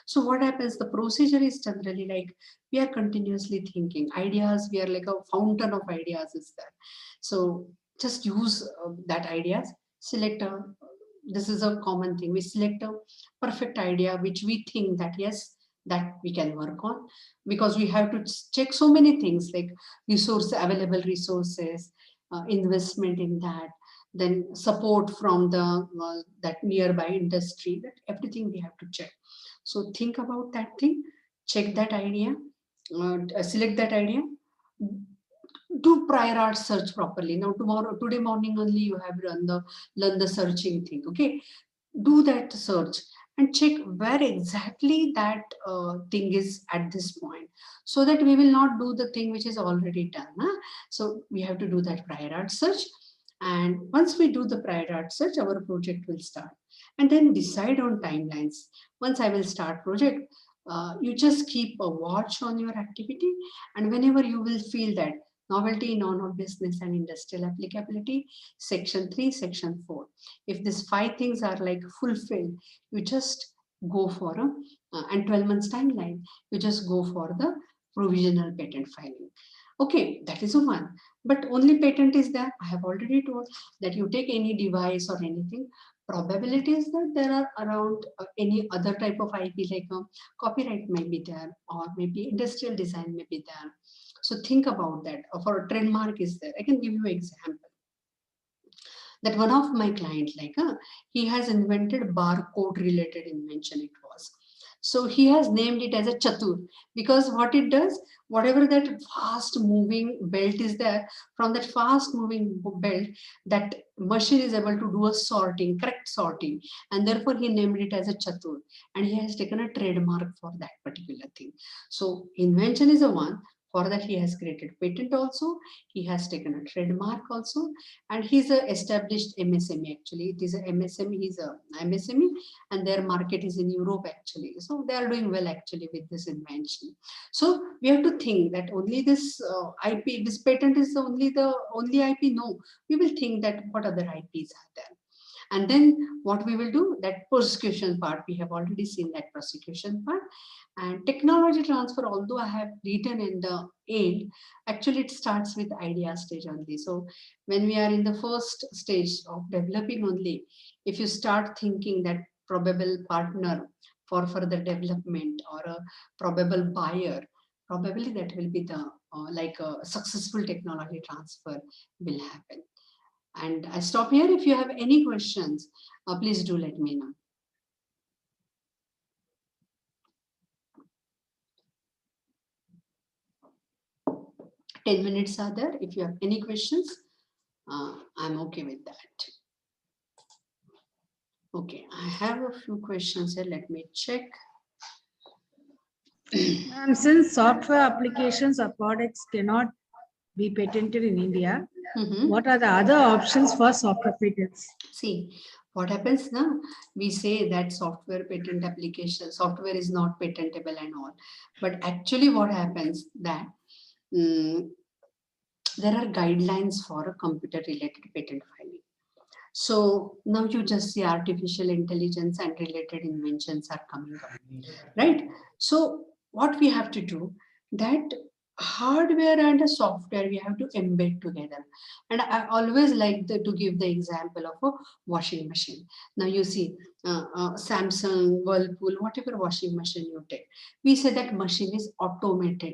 So what happens, the procedure is generally like, we are continuously thinking ideas, we are like a fountain of ideas is there. So just use that ideas, select a, this is a common thing. We select a perfect idea which we think that yes, that we can work on, because we have to check so many things like available resources, investment in that, then support from the that nearby industry, that everything we have to check. So think about that thing, check that idea, select that idea, do prior art search properly. Now today morning only you have learn the searching thing. Okay, do that search and check where exactly that thing is at this point, so that we will not do the thing which is already done. Huh? So we have to do that prior art search, and once we do the prior art search, our project will start, and then decide on timelines. Once I will start project, you just keep a watch on your activity, and whenever you will feel that novelty, non-business and industrial applicability, section 3, section 4, if these 5 things are like fulfilled, you just go for a and 12 months timeline, you just go for the provisional patent filing. Okay, that is one. But only patent is there. I have already told that you take any device or anything, probability is that there are around any other type of IP, like copyright may be there, or maybe industrial design may be there. So think about that. For a trademark is there. I can give you an example. That one of my clients, like he has invented barcode related invention, it was. So he has named it as a Chatur, because what it does, whatever that fast moving belt is there, from that fast moving belt, that machine is able to do a sorting, correct sorting, and therefore he named it as a Chatur, and he has taken a trademark for that particular thing. So invention is a one. For that, he has created patent also. He has taken a trademark also, and he's a established MSME. Actually, it is a MSME. He's a MSME, and their market is in Europe actually. So they are doing well actually with this invention. So we have to think that only this IP, this patent is the only IP. No, we will think that what other IPs are there. And then what we will do, that prosecution part, we have already seen that prosecution part. And technology transfer, although I have written in the end, actually it starts with idea stage only. So when we are in the first stage of developing only, if you start thinking that probable partner for further development or a probable buyer, probably that will be the like a successful technology transfer will happen. And I stop here. If you have any questions, please do let me know. 10 minutes are there. If you have any questions, I'm okay with that. Okay, I have a few questions here. Let me check. And since software applications or products cannot be patented in India, what are the other options for software patents? See, what happens now? We say that software patent application, software is not patentable and all. But actually what happens that there are guidelines for a computer related patent filing. So now you just see artificial intelligence and related inventions are coming up, right? So what we have to do, that hardware and software we have to embed together. And I always like to give the example of a washing machine. Now you see Samsung, Whirlpool, whatever washing machine you take, we say that machine is automated.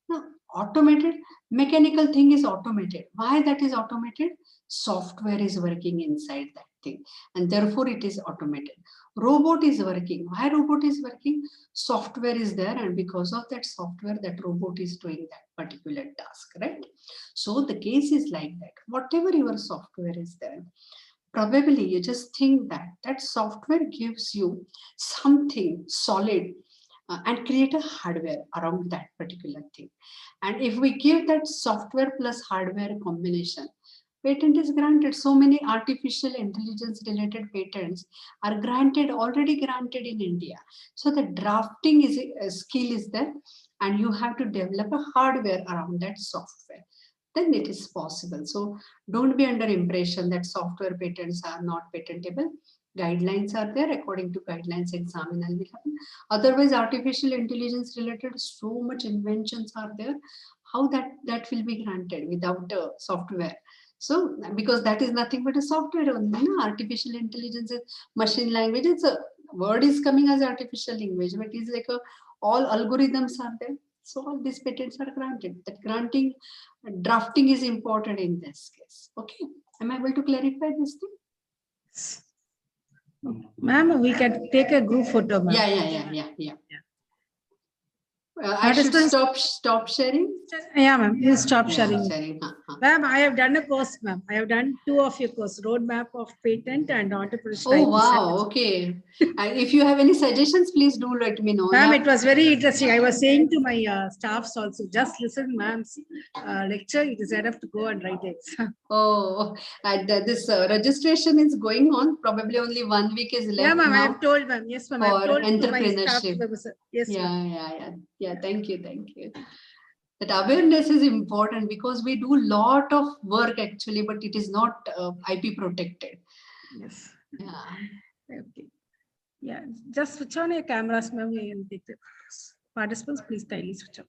Now automated, mechanical thing is automated. Why that is automated? Software is working inside that thing, and therefore it is automated. Robot is working. Why robot is working? Software is there, and because of that software, that robot is doing that particular task, right? So the case is like that. Whatever your software is there, probably you just think that that software gives you something solid and create a hardware around that particular thing. And if we give that software plus hardware combination, patent is granted. So many artificial intelligence related patents are granted, already granted in India. So the drafting is a skill is there, and you have to develop a hardware around that software. Then it is possible. So don't be under impression that software patents are not patentable. Guidelines are there. According to guidelines, examinal will happen. Otherwise, artificial intelligence related so much inventions are there. How that will be granted without software? So because that is nothing but a software only, no? Artificial intelligence is machine language. It's a word is coming as artificial language, but it's like all algorithms are there. So all these patents are granted. That granting, drafting is important in this case. Okay, am I able to clarify this thing? Ma'am, we can take a group photo, ma'am. Yeah. I should stop sharing. Yeah, ma'am. You stop Yeah, sharing. sharing. Ma'am, I have done a course, ma'am. I have done 2 of your course, roadmap of patent and entrepreneurship. Oh, wow. Okay. If you have any suggestions, please do let me know. Ma'am, Yeah. it was very interesting. I was saying to my staffs also, just listen, ma'am's lecture. It is enough to go and write it. Oh, and this registration is going on. Probably only 1 week is left. Yeah, ma'am. I now have told, ma'am. Yes, ma'am. I have for told to my staff entrepreneurship. members. Yes, ma'am. Yeah. Thank you. That awareness is important because we do a lot of work actually, but it is not IP protected. Yes. Yeah. Okay. Yeah, just switch on your cameras, ma'am. We will take the photos. Participants, please kindly switch on.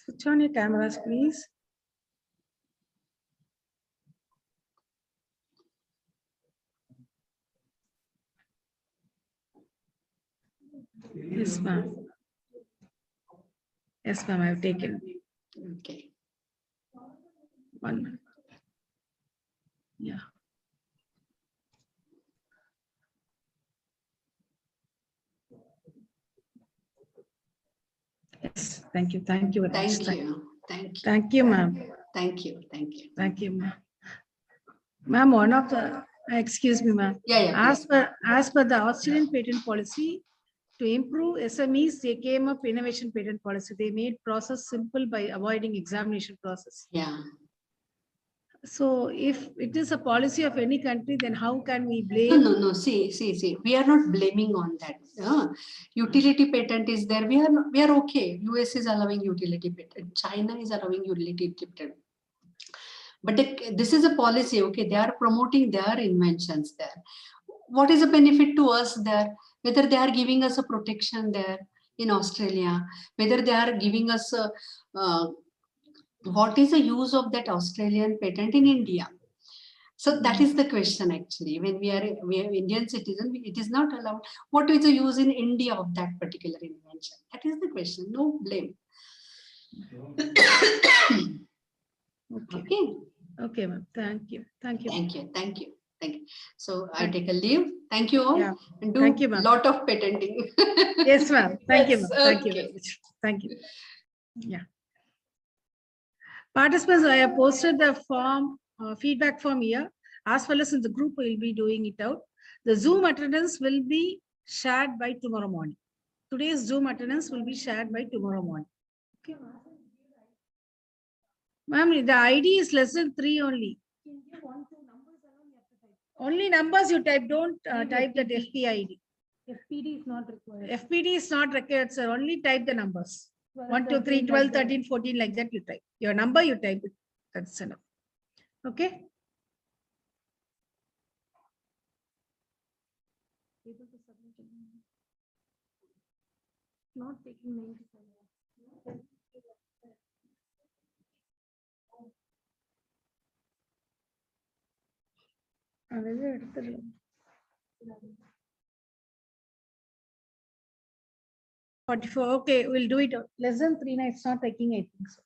Switch on your cameras, please. Yes, ma'am. Yes, ma'am. I have taken Okay. 1 minute. Yeah. Yes. Thank you. Thank you very much. Thank you. Thank you, ma'am. Thank you. Thank you, ma'am. Ma'am, one of the, excuse me, ma'am. Yeah. As per the Australian patent policy, to improve SMEs, they came up innovation patent policy. They made process simple by avoiding examination process. Yeah. So if it is a policy of any country, then how can we blame? No. See. We are not blaming on that. Utility patent is there. We are okay. US is allowing utility patent. China is allowing utility patent. But this is a policy. Okay, they are promoting their inventions there. What is the benefit to us there? Whether they are giving us a protection there in Australia, whether they are giving us what is the use of that Australian patent in India? So that is the question actually. When we are Indian citizen, it is not allowed. What is the use in India of that particular invention? That is the question. No blame. Okay, ma'am. Thank you. So I take a leave. Thank you all. Yeah. And do Thank you, ma'am. lot of patenting. Yes, ma'am. Thank you, ma'am. Yes, Thank you okay. very much. Thank you. Yeah. Participants, I have posted the form, feedback form here, as well as in the group, we will be doing it out. The Zoom attendance will be shared by tomorrow morning. Today's Zoom attendance will be shared by tomorrow morning. Okay. Ma'am, the ID is less than 3 only. Only numbers you type, don't type that FP ID. FPD is not required. FPD is not required, sir. Only type the numbers. 1, 2, 3, 12, 13, 14, like that you type. Your number you type it. That's enough. Okay. Not taking 95. 44. Okay, we'll do it. Less than 3 nights, not taking, I think so.